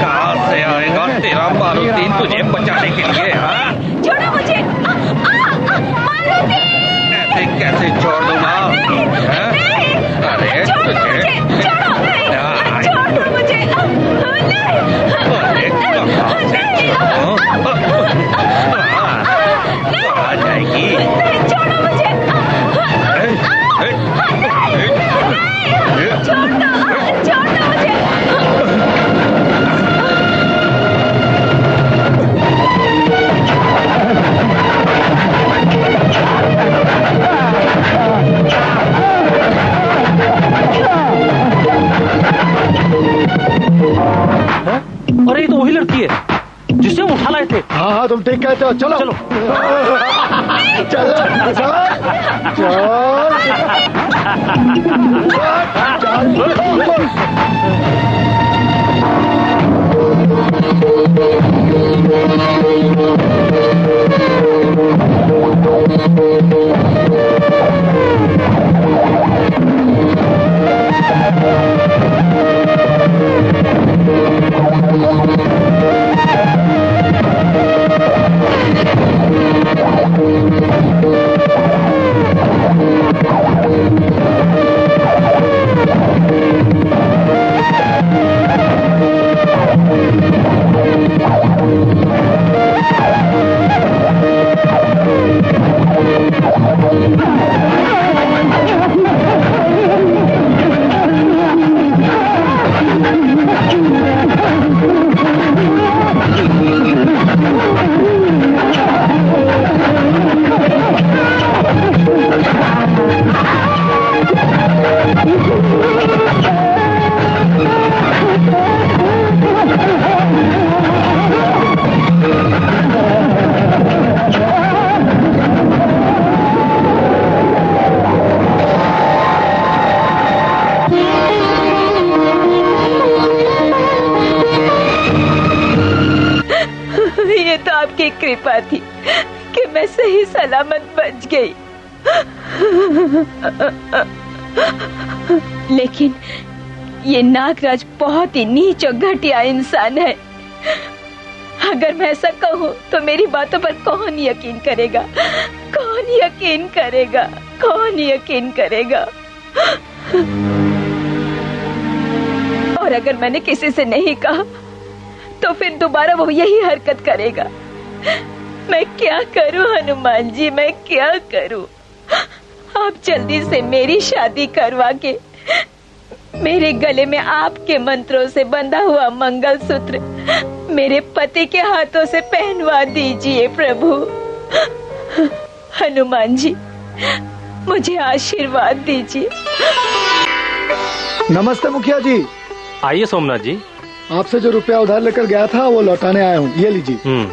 कहाँ से आएगा तेरा मारुति तुझे बचाने के लिए? हाँ, छोड़ो मुझे। ऐसे कैसे छोड़ दूंगा? अरे तुझे छोड़ो मुझे। आ जाएगी। छोड़ो मुझे। छोड़ दो मुझे। अरे ये तो वही लड़की है जिसे हम उठा लाए थे। हाँ हाँ, तुम ठीक कहते हो। चलो चलो आपकी कृपा थी कि मैं सही सलामत बच गई। लेकिन ये नागराज बहुत ही नीच और घटिया इंसान है। अगर मैं ऐसा कहूँ तो मेरी बातों पर कौन यकीन करेगा? कौन यकीन करेगा? कौन यकीन करेगा? और अगर मैंने किसी से नहीं कहा तो फिर दोबारा वो यही हरकत करेगा। मैं क्या करूं हनुमान जी, मैं क्या करूं? आप जल्दी से मेरी शादी करवा के मेरे गले में आपके मंत्रों से बंधा हुआ मंगलसूत्र मेरे पति के हाथों से पहनवा दीजिए प्रभु। हनुमान जी, मुझे आशीर्वाद दीजिए। नमस्ते मुखिया जी। आइए सोमनाथ जी। आपसे जो रुपया उधार लेकर गया था वो लौटाने आया हूँ, ये लीजिए।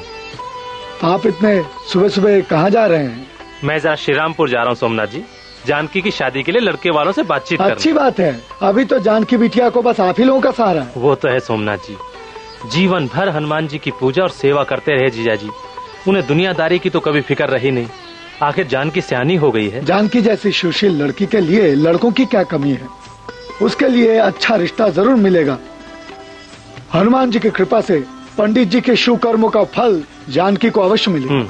आप इतने सुबह सुबह कहाँ जा रहे हैं? मैं जरा श्रीरामपुर जा रहा हूँ सोमनाथ जी, जानकी की शादी के लिए लड़के वालों से बातचीत करने। अच्छी बात है, अभी तो जानकी बिटिया को बस आप ही लोगों का सहारा है। वो तो है सोमनाथ जी, जीवन भर हनुमान जी की पूजा और सेवा करते रहे जीजा जी, उन्हें दुनियादारी की तो कभी फिक्र रही नहीं। आखिर जानकी सियानी हो गई है। जानकी जैसी सुशील लड़की के लिए लड़कों की क्या कमी है? उसके लिए अच्छा रिश्ता जरूर मिलेगा। हनुमान जी की कृपा से पंडित जी के शुभ कर्मों का फल जानकी को अवश्य मिले।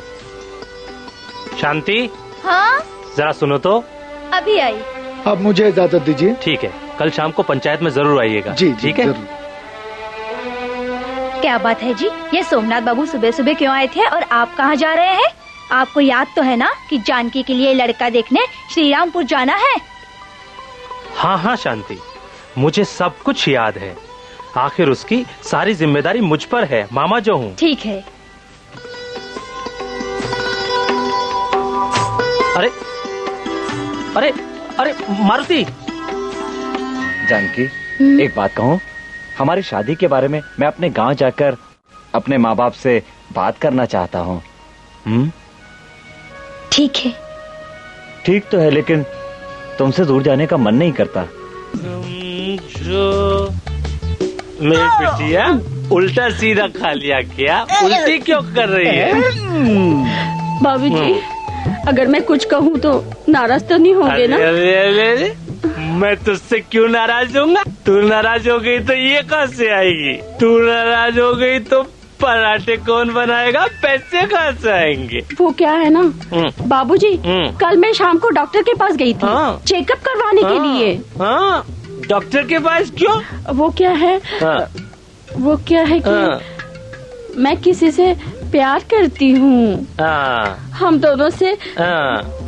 शांति, हाँ जरा सुनो तो। अभी आई। अब मुझे इजाजत दीजिए। ठीक है, कल शाम को पंचायत में जरूर आइएगा। जी ठीक है। जरूर। क्या बात है जी, ये सोमनाथ बाबू सुबह सुबह क्यों आए थे और आप कहाँ जा रहे हैं? आपको याद तो है ना कि जानकी के लिए लड़का देखने श्रीरामपुर जाना है। हाँ हाँ शांति, मुझे सब कुछ याद है। आखिर उसकी सारी जिम्मेदारी मुझ पर है, मामा जो हूँ। ठीक है। अरे अरे अरे मारुति। जानकी, एक बात कहूँ, हमारी शादी के बारे में मैं अपने गांव जाकर अपने माँ बाप से बात करना चाहता हूँ। ठीक है। ठीक तो है, लेकिन तुमसे दूर जाने का मन नहीं करता। मेरी बिटिया उल्टा सीधा खा लिया क्या? उल्टी क्यों कर रही है? बाबूजी, अगर मैं कुछ कहूँ तो नाराज तो नहीं होंगे ना? अरे अरे अरे, मैं तुझसे क्यों नाराज होऊंगा? तू नाराज हो गई तो ये कहाँ से आएगी? तू नाराज हो गई तो पराठे कौन बनाएगा? पैसे कहाँ से आएंगे? वो क्या है ना बाबूजी, कल मैं शाम को डॉक्टर के पास गई थी चेकअप करवाने के लिए। हाँ, डॉक्टर के पास क्यों? वो क्या है, वो क्या है कि मैं किसी से प्यार करती हूँ। हम दोनों से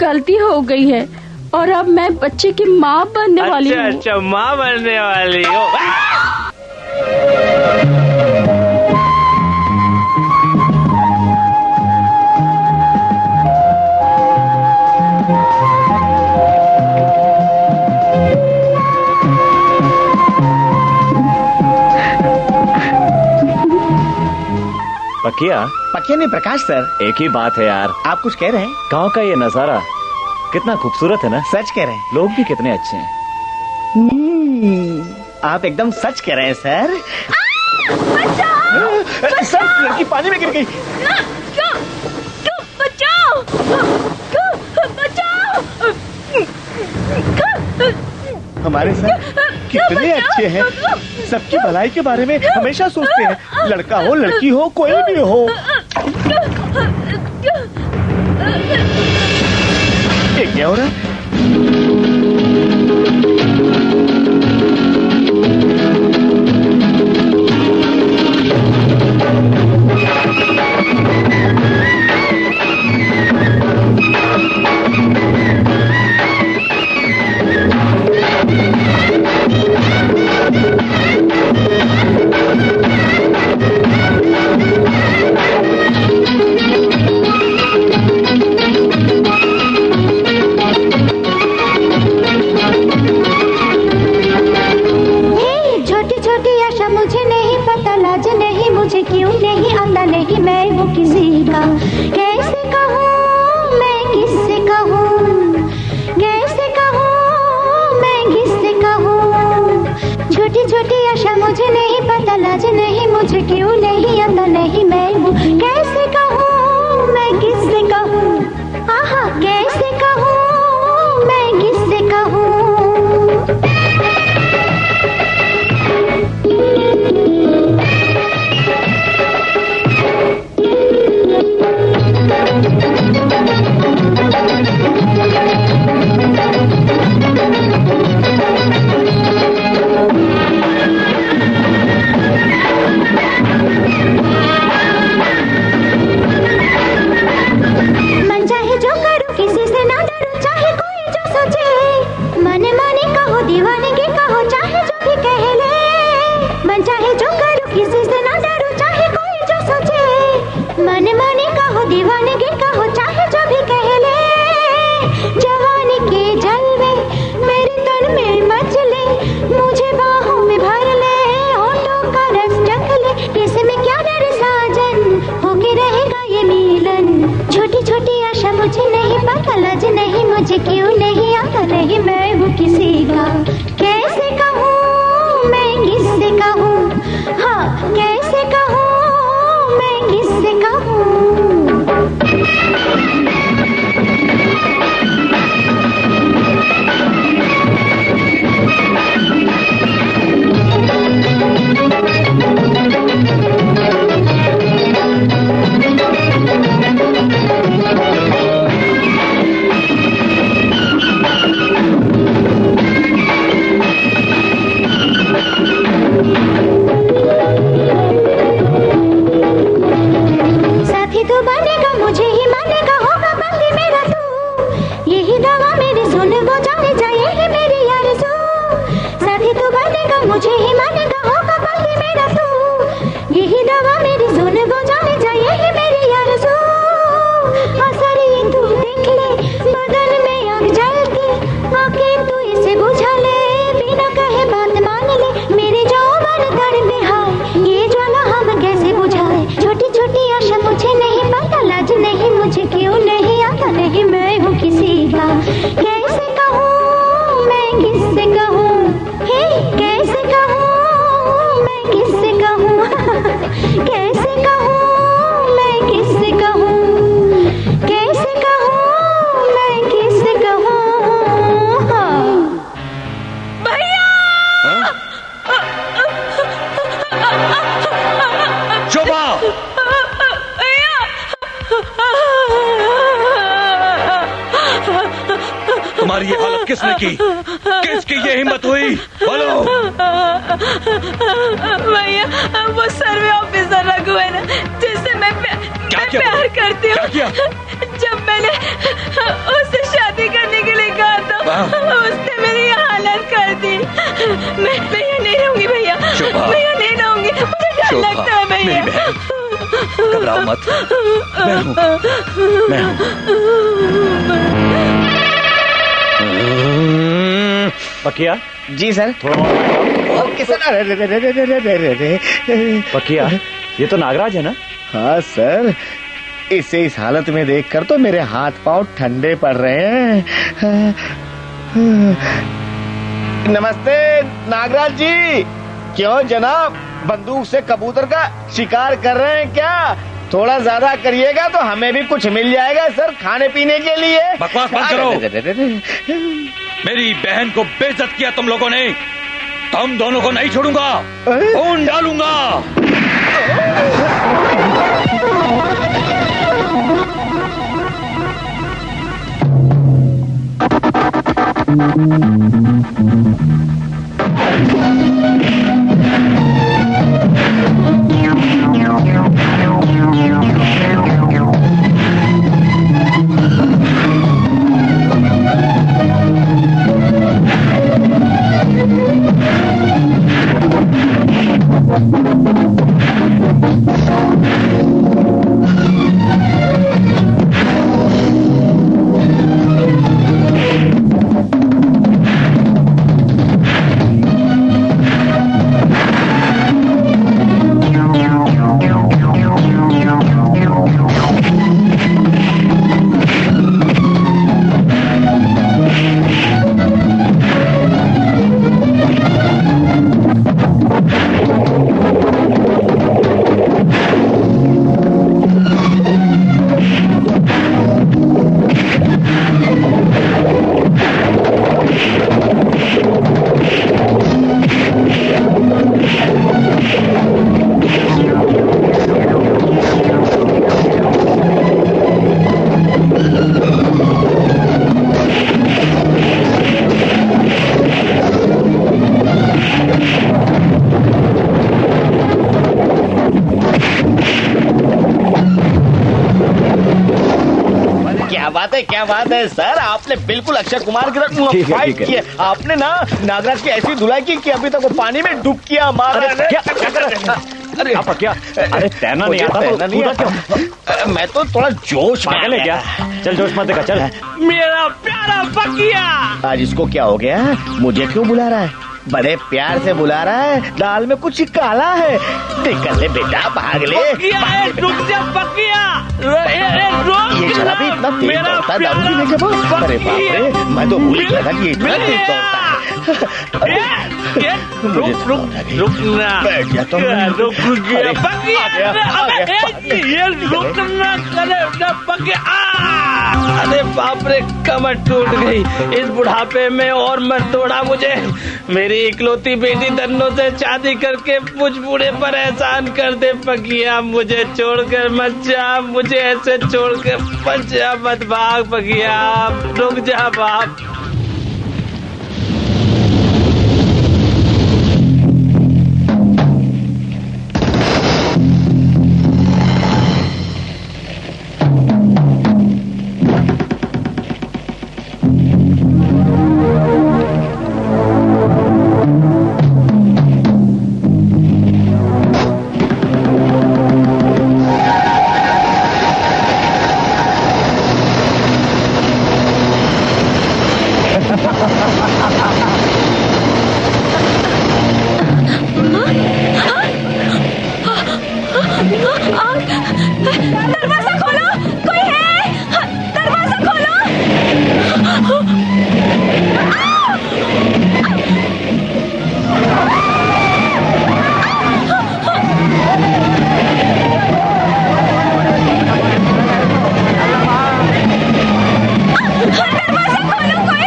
गलती हो गई है और अब मैं बच्चे की माँ बनने वाली हूँ। अच्छा, माँ बनने वाली हो। पकिया नहीं प्रकाश सर। एक ही बात है यार। आप कुछ कह रहे हैं? गांव का ये नजारा कितना खूबसूरत है ना। सच कह रहे हैं। लोग भी कितने अच्छे हैं। आप एकदम सच कह रहे हैं सर। सर, लड़की पानी में गिर गई। बचाओ, बचाओ। हमारे सर कितने अच्छे हैं, सबकी भलाई के बारे में हमेशा सोचते हैं। लड़का हो लड़की हो कोई भी हो। ये क्या हो रहा है? करने की? किसकी ये हिम्मत हुई? बोलो। भैया, वो सर्वे ऑफिसर रघु है ना, जिससे मैं प्यार करती हूँ। जब मैंने उससे शादी करने के लिए कहा था, उसने मेरी ये हालत कर दी। मैं यहाँ नहीं रहूंगी भैया, मैं यहाँ नहीं रहूंगी, मुझे डर लगता है भैया। घबराओ मत, मैं हूँ। पकिया जी सर। Okay sir. पकिया, ये तो नागराज है ना? हाँ सर, इसे इस हालत में देखकर तो मेरे हाथ पांव ठंडे पड़ रहे हैं। नमस्ते नागराज जी। क्यों जनाब, बंदूक से कबूतर का शिकार कर रहे हैं क्या? थोड़ा ज्यादा करिएगा तो हमें भी कुछ मिल जाएगा सर, खाने पीने के लिए। बकवास मत करो। मेरी बहन को बेइज्जत किया तुम लोगों ने। तुम दोनों को नहीं छोड़ूंगा, खून डालूंगा। क्या बात है सर, आपने बिल्कुल अक्षय कुमार की तरह फाइट किया। आपने ना नागराज की ऐसी धुलाई की कि अभी तक वो पानी में डुबकी मार रहे। अरे क्या? अरे तैरना नहीं आता तो कूदा क्यों? मैं तो थोड़ा जोश में पागल है क्या? चल जोश मत देखा, चल। मेरा प्यारा पकिया, आज इसको क्या हो गया? मुझे क्यों बुला रहा है? बड़े प्यार से बुला रहा है। दाल में कुछ काला है। निकल ले बेटा, भाग ले। रुक जा पकिया, ये शराबी इतना तेज दौड़ता है दारू पीने के बाद? अरे बाप रे, मैं तो भूल गया था कि इतना तेज दौड़ता है। रुकना, बैठ जा तुम। अरे बाप रे, कमर टूट गई इस बुढ़ापे में और मत तोड़ा मुझे। मेरी इकलौती बेटी धन्नो से शादी करके मुझ बूढ़े पर एहसान कर दे पकिया। मुझे छोड़कर मत जा, मुझे ऐसे छोड़कर मत जा, मत भाग पकिया, रुक जा बाप। दरवाजा खोलो, कोई है? दरवाजा खोलो। दरवाजा खोलो कोई।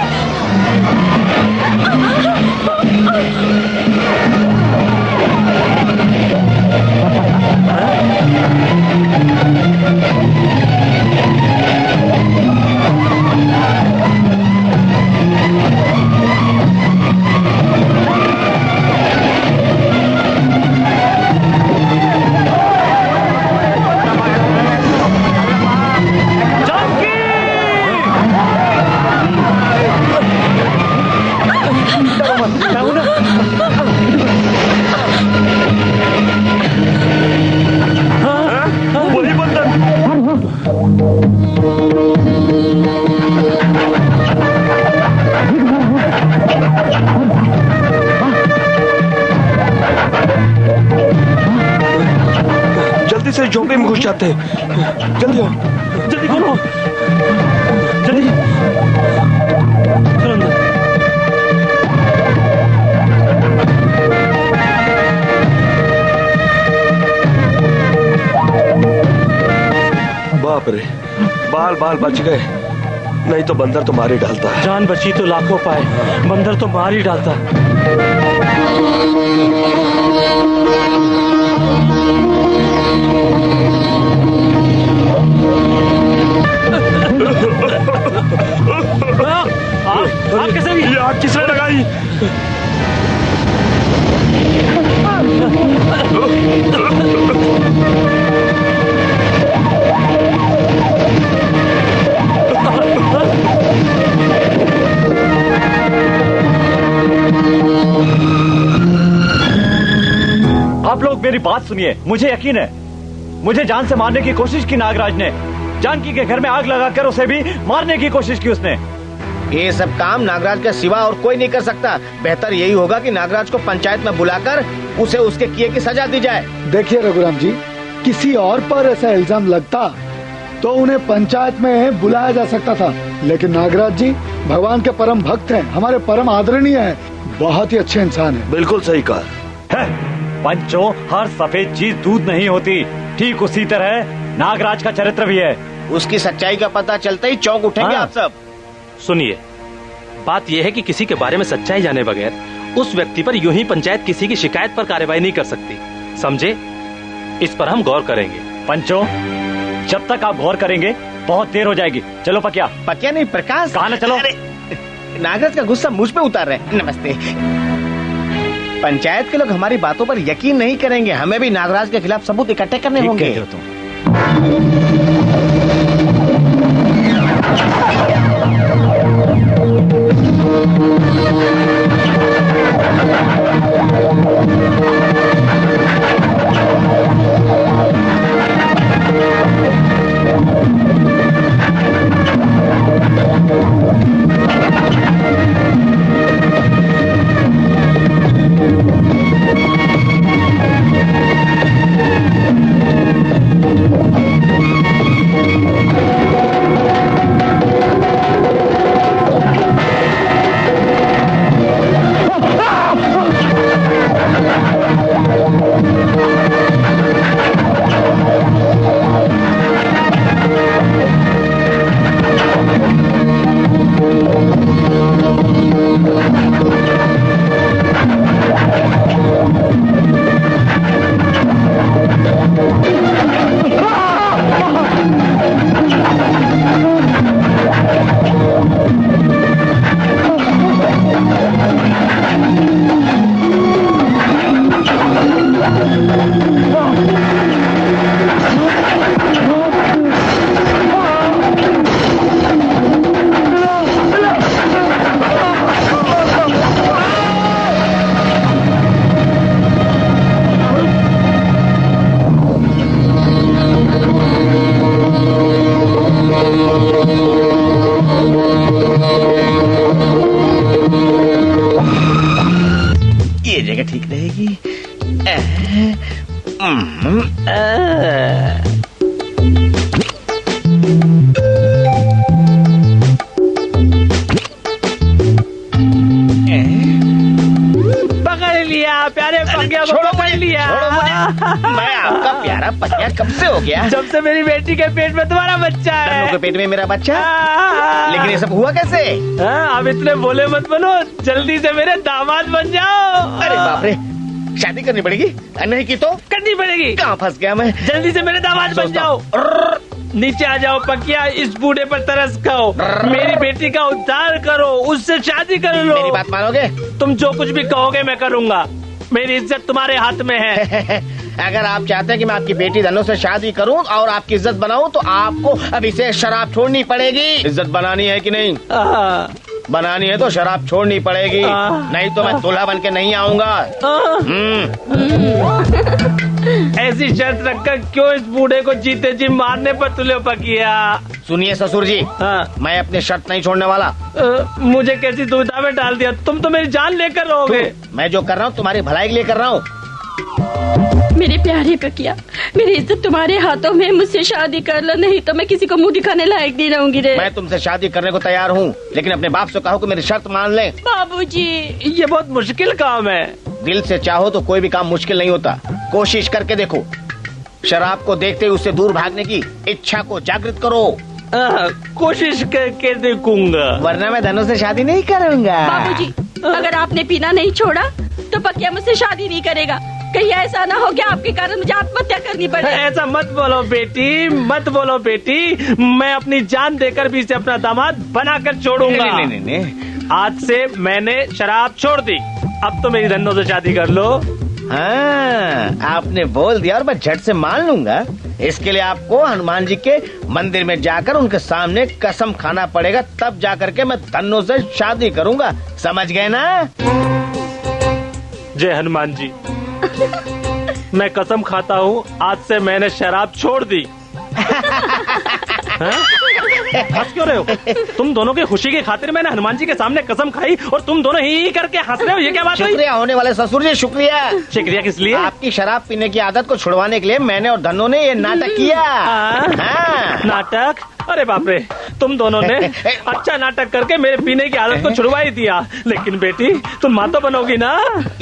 जाते हैं। जल्दी आओ, जल्दी खोलो, जल्दी चलो अंदर। बाप रे, बाल बाल बच गए, नहीं तो बंदर तो मार ही डालता है। जान बची तो लाखों पाए, बंदर तो मार ही डालता। आग कैसे भी? ये आग किसने लगाई? आप लोग मेरी बात सुनिए, मुझे यकीन है मुझे जान से मारने की कोशिश की नागराज ने। जानकी के घर में आग लगाकर उसे भी मारने की कोशिश की उसने। ये सब काम नागराज के सिवा और कोई नहीं कर सकता। बेहतर यही होगा कि नागराज को पंचायत में बुलाकर उसे उसके किए की सजा दी जाए। देखिए रघुराम जी, किसी और पर ऐसा इल्जाम लगता तो उन्हें पंचायत में बुलाया जा सकता था, लेकिन नागराज जी भगवान के परम भक्त हैं, हमारे परम आदरणीय हैं, बहुत ही अच्छे इंसान हैं। बिल्कुल सही कहा। पंचो, हर सफेद चीज दूध नहीं होती, ठीक उसी तरह नागराज का चरित्र भी है। उसकी सच्चाई का पता चलते ही चौंक उठेंगे आप सब। सुनिए, बात यह है कि किसी के बारे में सच्चाई जाने बगैर उस व्यक्ति पर यूं ही पंचायत किसी की शिकायत पर कार्रवाई नहीं कर सकती, समझे? इस पर हम गौर करेंगे। पंचो, जब तक आप गौर करेंगे बहुत देर हो जाएगी। चलो पकिया। पकिया नहीं, प्रकाश। कहा ना, चलो। नागराज का गुस्सा मुझ पे उतार रहे हैं। नमस्ते। पंचायत के लोग हमारी बातों पर यकीन नहीं करेंगे, हमें भी नागराज के खिलाफ सबूत इकट्ठे करने होंगे। ये जगह ठीक रहेगी। पकड़ लिया प्यारे पकिया को, पकड़ लिया। मैं आपका प्यारा पकिया कब से हो गया? जब से मेरी बेटी के पेट में तुम्हारा बच्चा है। तन्नू के पेट में मेरा बच्चा? लेकिन ये सब हुआ कैसे? अब इतने बोले मत बनो, जल्दी से मेरे दामाद बन जाओ। अरे बाप रे, शादी करनी पड़ेगी? नहीं की तो करनी पड़ेगी। कहाँ फंस गया मैं? जल्दी से मेरे दामाद बन जाओ। नीचे आ जाओ पकिया, इस बूढ़े पर तरस खाओ, मेरी बेटी का उद्धार करो, उससे शादी कर लो। मेरी बात मानोगे? तुम जो कुछ भी कहोगे मैं करूँगा, मेरी इज्जत तुम्हारे हाथ में है। अगर आप चाहते हैं कि मैं आपकी बेटी धनो से शादी करूं और आपकी इज्जत बनाऊं तो आपको अभी से शराब छोड़नी पड़ेगी। इज्जत बनानी है कि नहीं? बनानी है तो शराब छोड़नी पड़ेगी, नहीं तो मैं दूल्हा बन के नहीं आऊंगा। ऐसी शर्त रखकर क्यों इस बूढ़े को जीते जी मारने पर तुले पकिया? सुनिए ससुर जी, मैं अपनी शर्त नहीं छोड़ने वाला। मुझे कैसी दुविधा में डाल दिया, तुम तो मेरी जान लेकर रहोगे। मैं जो कर रहा हूँ तुम्हारी भलाई के लिए कर रहा हूँ। मेरे प्यारे ककिया, मेरी इज्जत तुम्हारे हाथों में, मुझसे शादी कर लो, नहीं तो मैं किसी को मुंह दिखाने लायक नहीं रहूंगी रे। मैं तुमसे शादी करने को तैयार हूँ, लेकिन अपने बाप से कहो कि मेरी शर्त मान ले। बाबूजी, ये बहुत मुश्किल काम है। दिल से चाहो तो कोई भी काम मुश्किल नहीं होता, कोशिश करके देखो। शराब को देखते ही उससे दूर भागने की इच्छा को जागृत करो। कोशिश करके देखूंगा, वरना मैं धनु से शादी नहीं करूंगा। बाबूजी, अगर आपने पीना नहीं छोड़ा तो पक्या मुझसे शादी नहीं करेगा। कहीं ऐसा ना हो कि आपके कारण मुझे आत्महत्या करनी पड़े। ऐसा मत बोलो बेटी, मत बोलो बेटी। मैं अपनी जान देकर भी इसे अपना दामाद बनाकर छोड़ूंगा। नहीं। आज से मैंने शराब छोड़ दी, अब तो मेरी धन्नो से शादी कर लो। हाँ, आपने बोल दिया और मैं झट से मान लूंगा। इसके लिए आपको हनुमान जी के मंदिर में जाकर उनके सामने कसम खाना पड़ेगा, तब जाकर के मैं धन्नो से शादी करूंगा। समझ गए ना? जय हनुमान जी। मैं कसम खाता हूँ, आज से मैंने शराब छोड़ दी। हंस क्यों रहे हो? तुम दोनों की खुशी की खातिर मैंने हनुमान जी के सामने कसम खाई और तुम दोनों ही करके हंस रहे हो, ये क्या बात हुई? शुक्रिया होने वाले ससुर जी, शुक्रिया। शुक्रिया किस लिए? आपकी शराब पीने की आदत को छुड़वाने के लिए मैंने और धन्नो ने ये नाटक किया। हाँ। नाटक? अरे बाप रे, तुम दोनों ने अच्छा नाटक करके मेरे पीने की आदत को छुड़वा ही दिया। लेकिन बेटी, तुम माँ तो बनोगी ना?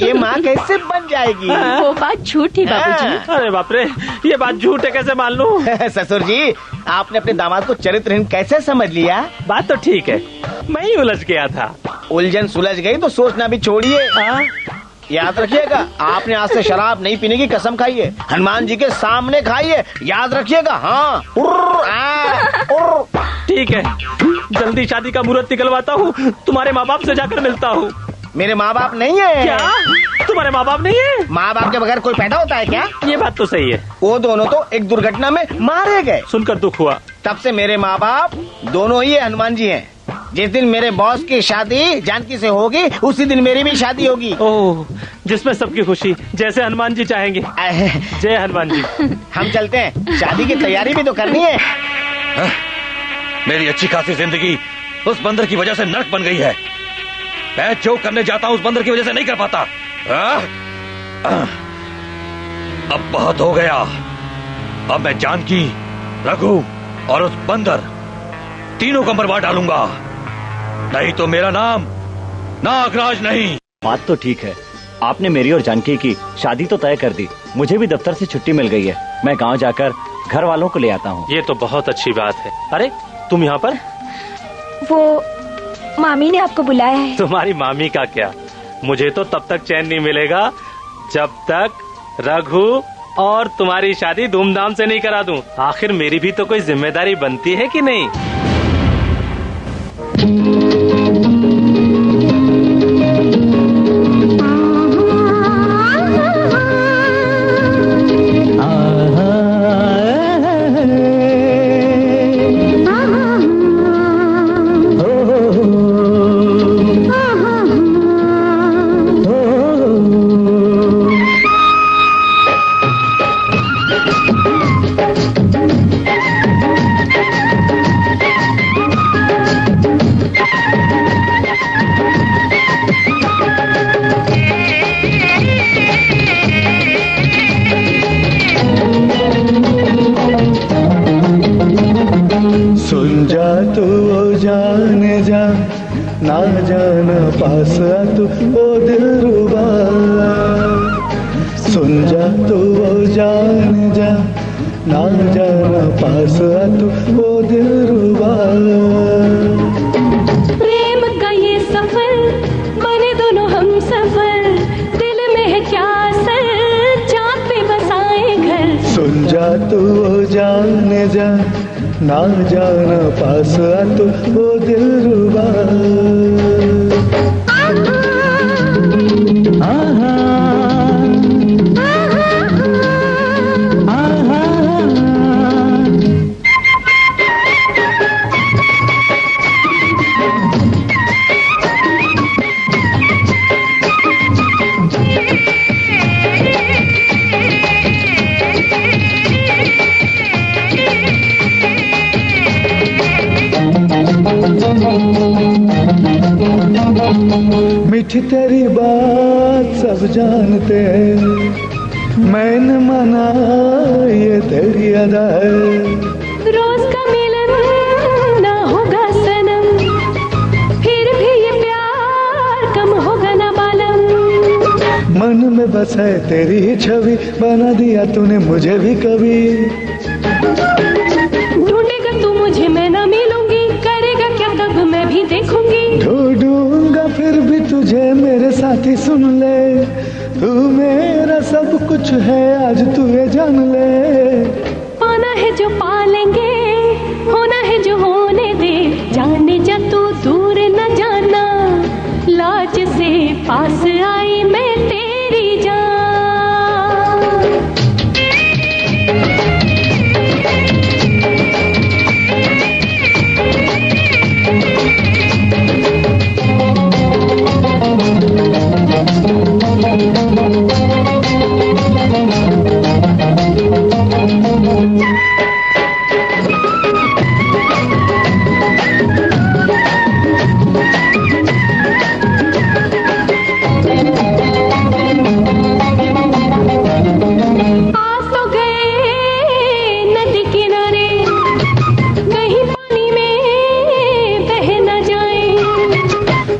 ये माँ कैसे बन जाएगी? वो बात झूठी बाबूजी। अरे बाप रे, ये बात झूठ है, कैसे मान लूं? ससुर जी, आपने अपने दामाद को चरित्रहीन कैसे समझ लिया? बात तो ठीक है, मैं ही उलझ गया था। उलझन सुलझ गई तो सोचना भी छोड़िए। याद रखिएगा, आपने आज से शराब नहीं पीने की कसम खाई है, हनुमान जी के सामने खाई है, याद रखिएगा। हाँ। ठीक है, जल्दी शादी का मुहूर्त निकलवाता हूँ, तुम्हारे माँ बाप से जाकर मिलता हूँ। मेरे माँ बाप नहीं है। क्या? तुम्हारे माँ बाप नहीं है? माँ बाप के बगैर कोई पैदा होता है क्या? ये बात तो सही है। वो दोनों तो एक दुर्घटना में मारे गए। सुनकर दुख हुआ। तब से मेरे माँ बाप दोनों ही हनुमान जी हैं। जिस दिन मेरे बॉस की शादी जानकी से होगी, उसी दिन मेरी भी शादी होगी। ओह, जिसमें सबकी खुशी, जैसे हनुमान जी चाहेंगे। जय हनुमान जी। हम चलते हैं, शादी की तैयारी भी तो करनी है। मेरी अच्छी खासी जिंदगी उस बंदर की वजह से नर्क बन गई है। मैं जो करने जाता हूँ उस बंदर की वजह से नहीं कर पाता। अब बहुत हो गया। अब मैं जानकी, रघु और उस बंदर तीनों को मरवा डालूंगा, नहीं तो मेरा नाम नागराज नहीं। बात तो ठीक है, आपने मेरी और जानकी की शादी तो तय कर दी। मुझे भी दफ्तर से छुट्टी मिल गई है, मैं गांव जाकर घर वालों को ले आता हूँ। ये तो बहुत अच्छी बात है। अरे तुम यहाँ पर? वो मामी ने आपको बुलाया है। तुम्हारी मामी का क्या, मुझे तो तब तक चैन नहीं मिलेगा जब तक रघु और तुम्हारी शादी धूमधाम से नहीं करा दूं। आखिर मेरी भी तो कोई जिम्मेदारी बनती है कि नहीं? सुन जा तू ओ जान जा, ना जाना पास आ तू ओ दिलरुबा। सुन जा तू ओ जान जा, ना जाना पास आ तू ओ दिलरुबा। प्रेम का ये सफर बने दोनों हम सफर, दिल में है क्या असर, चाँद पे बसाए घर। सुन जा तू ओ जान जा, ना जाना पास आ तू ओ दिलरुबा। मीठी तेरी बात सब जानते हैं, मैंने मना ये तेरी अदा है। रोज का मिलन ना होगा सनम, फिर भी ये प्यार कम होगा ना मालूम। मन में बस है तेरी ही छवि, बना दिया तूने मुझे भी कभी। ढूंढेगा तू मुझे मैं ना मिलूंगी, करेगा क्या तब मैं भी देखूंगी। ढूंढूंगा फिर भी तुझे मेरे साथी, सुन ले तू मेरा सब कुछ है, आज तू ये जान ले। पाना है जो पालेंगे, होना है जो होने दे, जाने जा तू दूर न जाना, लाज से पास आई मैं तेरी जान।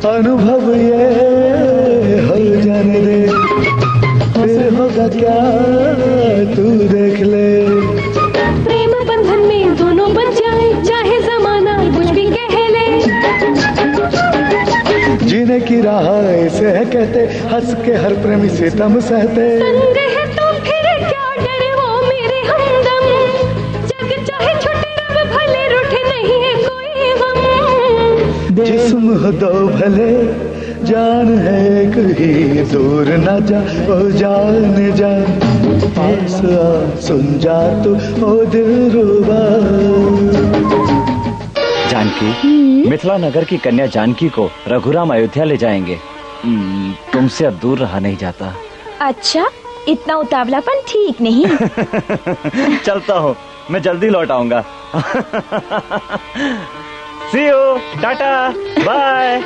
अनुभव ये हो जाने दे, फिर होगा क्या तू देख ले। प्रेम बंधन में दोनों बन जाए, चाहे जमाना कुछ भी कह ले। जीने की राह ऐसे है कहते, हंस के हर प्रेमी सितम सहते। संग है तो फिर क्या डर वो मेरे हमदम, जग चाहे छुटे रब भले रूठे नहीं है कोई गम। जिस्म हो दो भले जान है कहीं, दूर न जा ओ जाने जा, पास आ सुन जा तू ओ दिलरुबा। जानकी, मिथिला नगर की कन्या जानकी को रघुराम अयोध्या ले जाएंगे। तुमसे अब दूर रहा नहीं जाता। अच्छा, इतना उतावलापन ठीक नहीं। चलता हूँ, मैं जल्दी लौट आऊंगा। See you, tata, bye.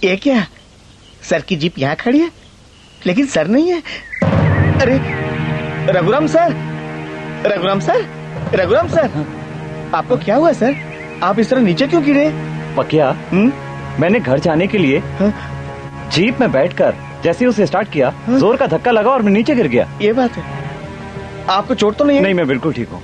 ये क्या, सर की जीप यहाँ खड़ी है लेकिन सर नहीं है। अरे Raghuram sir, Raghuram sir, Raghuram sir, आपको क्या हुआ सर? आप इस तरह नीचे क्यों गिरे? पकिया, मैंने घर जाने के लिए जीप में बैठकर जैसे ही उसे स्टार्ट किया, जोर का धक्का लगा और मैं नीचे गिर गया। ये बात है। आपको चोट तो नहीं है? नहीं, मैं बिल्कुल ठीक हूँ।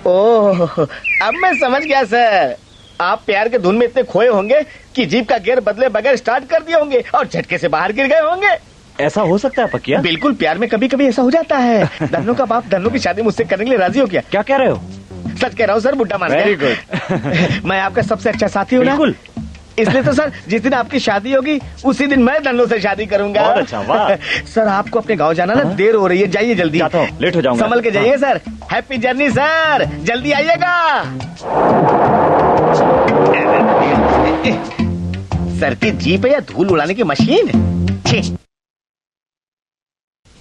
ओह, अब मैं समझ गया सर। आप प्यार के धुन में इतने खोए होंगे कि जीप का गियर बदले बगैर स्टार्ट कर दिए होंगे और झटके से बाहर गिर गए होंगे। ऐसा हो सकता है पकिया? बिल्कुल, प्यार में कभी कभी ऐसा हो जाता है। धन्नो का बाप धन्नो की शादी मुझसे करने के लिए राजी हो गया। क्या कह रहे हो? सच कह रहा हूँ सर, बुड्ढा मान गया। Very good. मैं आपका सबसे अच्छा साथी हूँ ना? बिल्कुल। इसलिए तो सर, जिस दिन आपकी शादी होगी उसी दिन मैं धन्नो से शादी करूंगा। बहुत अच्छा, वाह। सर, आपको अपने गांव जाना ना, देर हो रही है, जाइए जल्दी। जाता हूँ, लेट हो जाऊंगा। संभल के जाइए सर। हैप्पी जर्नी सर, जल्दी आइएगा। सर की जीप है या धूल उड़ाने की मशीन?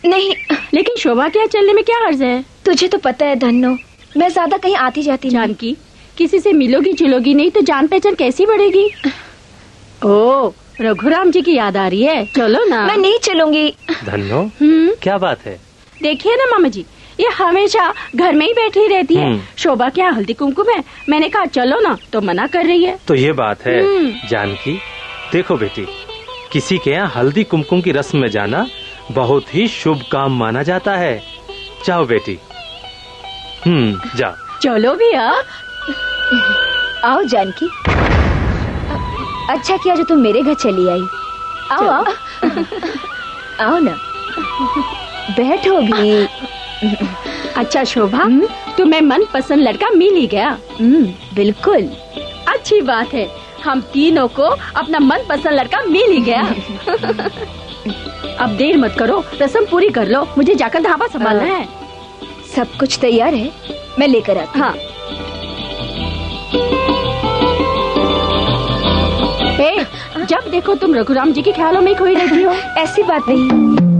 नहीं, लेकिन शोभा के यहाँ चलने में क्या अर्ज है? तुझे तो पता है धन्नो, मैं ज्यादा कहीं आती जाती नहीं। जानकी, किसी से मिलोगी जुलोगी नहीं तो जान पहचान कैसी बढ़ेगी? ओ, रघुराम जी की याद आ रही है, चलो ना। मैं नहीं चलूंगी। धन्नो, क्या बात है? देखिए ना मामा जी, ये हमेशा घर में ही बैठी रहती है। शोभा क्या हल्दी कुमकुम है? मैंने कहा चलो ना, तो मना कर रही है। तो ये बात है जानकी। देखो बेटी, किसी के यहाँ हल्दी कुमकुम की रस्म में जाना बहुत ही शुभ काम माना जाता है। जाओ बेटी, जाओ। चलो भैया। आओ जानकी, अच्छा किया जो तुम मेरे घर चली आई। आओ आओ आओ ना, बैठो भी। अच्छा शोभा, तुम्हें मनपसंद लड़का मिल ही गया? बिल्कुल। अच्छी बात है, हम तीनों को अपना मनपसंद लड़का मिल ही गया। अब देर मत करो, रस्म पूरी कर लो, मुझे जाकर ढाबा संभालना है। सब कुछ तैयार है, मैं लेकर आती हूँ। हाँ। ए, जब देखो तुम रघुराम जी के ख्यालों में खोई रहती हो। ऐसी बात नहीं।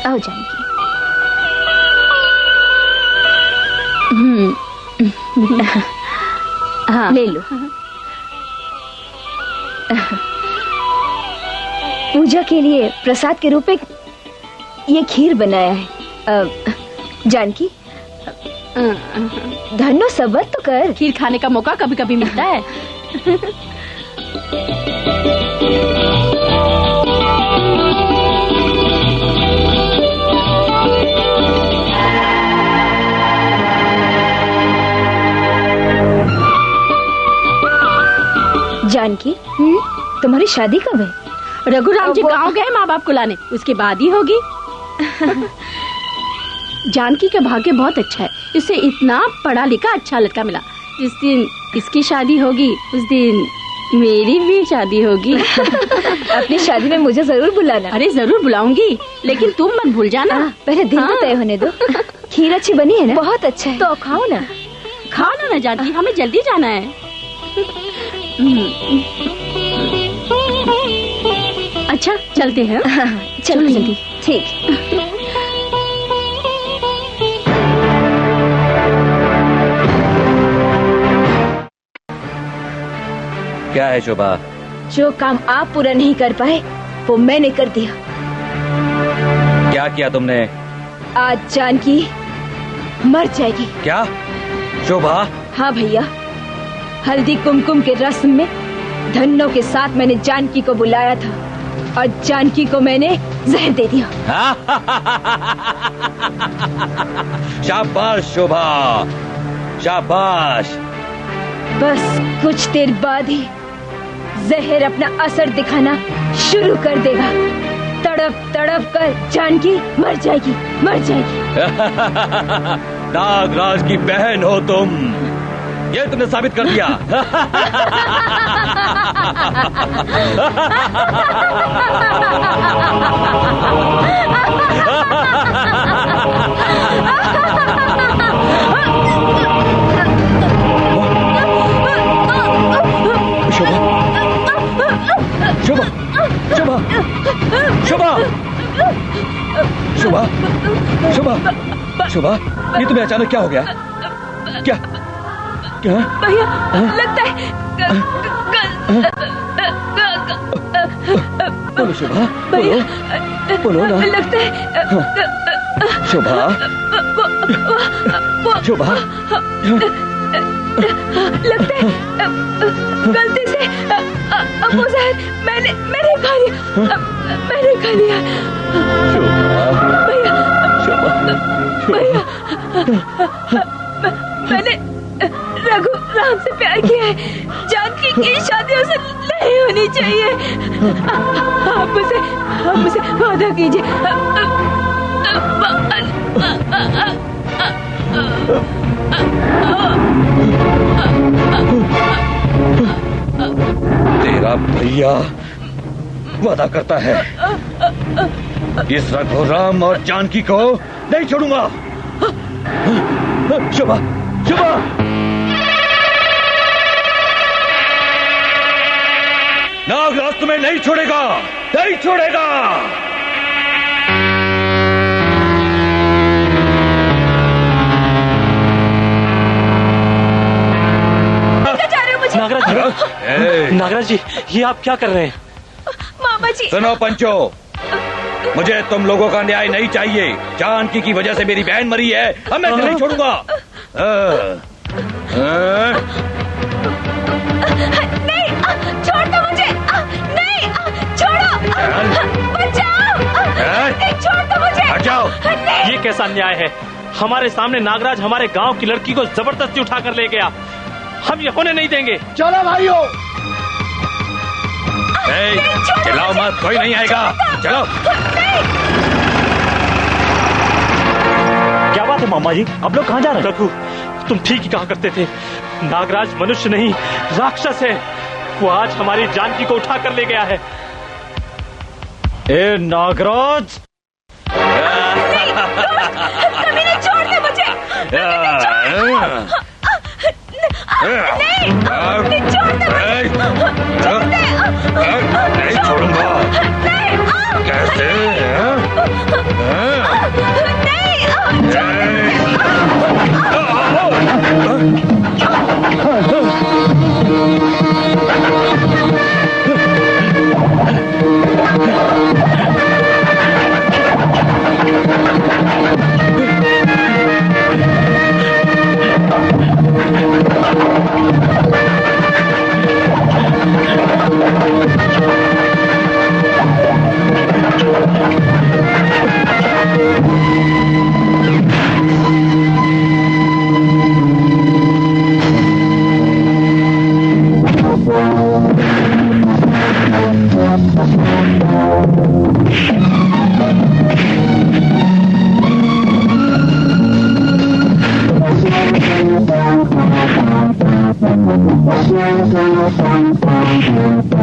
आओ जानकी। हाँ ले लो। पूजा के लिए प्रसाद के रूप में ये खीर बनाया है। जानकी, धन्नो सबर तो कर। खीर खाने का मौका कभी कभी मिलता है। जानकी, तुम्हारी शादी कब है? रघुराम जी गांव गए माँ बाप को लाने, उसके बाद ही होगी। जानकी का भाग्य बहुत अच्छा है, इसे इतना पढ़ा लिखा अच्छा लड़का मिला। जिस दिन इसकी शादी होगी उस दिन मेरी भी शादी होगी। अपनी शादी में मुझे जरूर बुलाना। अरे जरूर बुलाऊंगी, लेकिन तुम मत भूल जाना। पहले दिन तो तय होने दो। खीर अच्छी बनी है ना? बहुत अच्छा है। तो खाओ ना। खाओ ना जानकी, हमें जल्दी जाना है। अच्छा चलते हैं। चलो जल्दी। ठीक। क्या है शोभा? जो काम आप पूरा नहीं कर पाए वो मैंने कर दिया। क्या किया तुमने? आज जानकी मर जाएगी। क्या शोभा? हाँ भैया, हल्दी कुमकुम के रस्म में धन्नो के साथ मैंने जानकी को बुलाया था और जानकी को मैंने जहर दे दिया। शाबाश शोभा, शाबाश। बस कुछ देर बाद ही जहर अपना असर दिखाना शुरू कर देगा। तड़प तड़प कर जानकी मर जाएगी, मर जाएगी। नागराज की बहन हो तुम, ये तुमने साबित कर दिया। शोभा, शोभा, शोभा, शोभा, शोभा, शोभा, ये तुम्हें अचानक क्या हो गया? क्या क्या भैया, लगता है बोलो शोभा, बोलो, बोलो ना। लगता है शोभा, शोभा, लगता है गलती से वो जहर मैंने खा लिया। मैंने खा लिया। शोभा, भैया भैया, मैंने रघु राम से प्यार किया है। जानकी की शादी उससे नहीं होनी चाहिए। आप मुझसे वादा कीजिए। तेरा भैया वादा करता है इस रघुराम और जानकी को नहीं छोड़ूंगा। शुभा, शुभा। नागराज तुम्हें नहीं छोड़ेगा, नहीं छोड़ेगा। नागराज जी, ये आप क्या कर रहे हैं? मामा जी। सुनो पंचो, मुझे तुम लोगों का न्याय नहीं चाहिए। जानकी की वजह से मेरी बहन मरी है, अब मैं इसे नहीं छोड़ूंगा। नहीं, छोड़ दो मुझे। नहीं, छोड़ो, बचाओ। नहीं, छोड़ दो मुझे। हट जाओ। ये कैसा न्याय है? हमारे सामने नागराज हमारे गांव की लड़की को जबरदस्ती उठाकर ले गया। हम ये होने नहीं देंगे। चलो भाइयों। चिल्लाओ मत, कोई नहीं आएगा। चलो। क्या बात है मामा जी, आप लोग कहाँ जा रहे हैं? रघु, तुम ठीक ही कहा करते थे। नागराज मनुष्य नहीं, राक्षस है। वो आज हमारी जानकी को उठा कर ले गया है। ए नागराज, कभी नहीं छोड़ते मुझे। नहीं छोड़ते मुझे। नहीं छोड़ूंगा। कैसे? Thank you.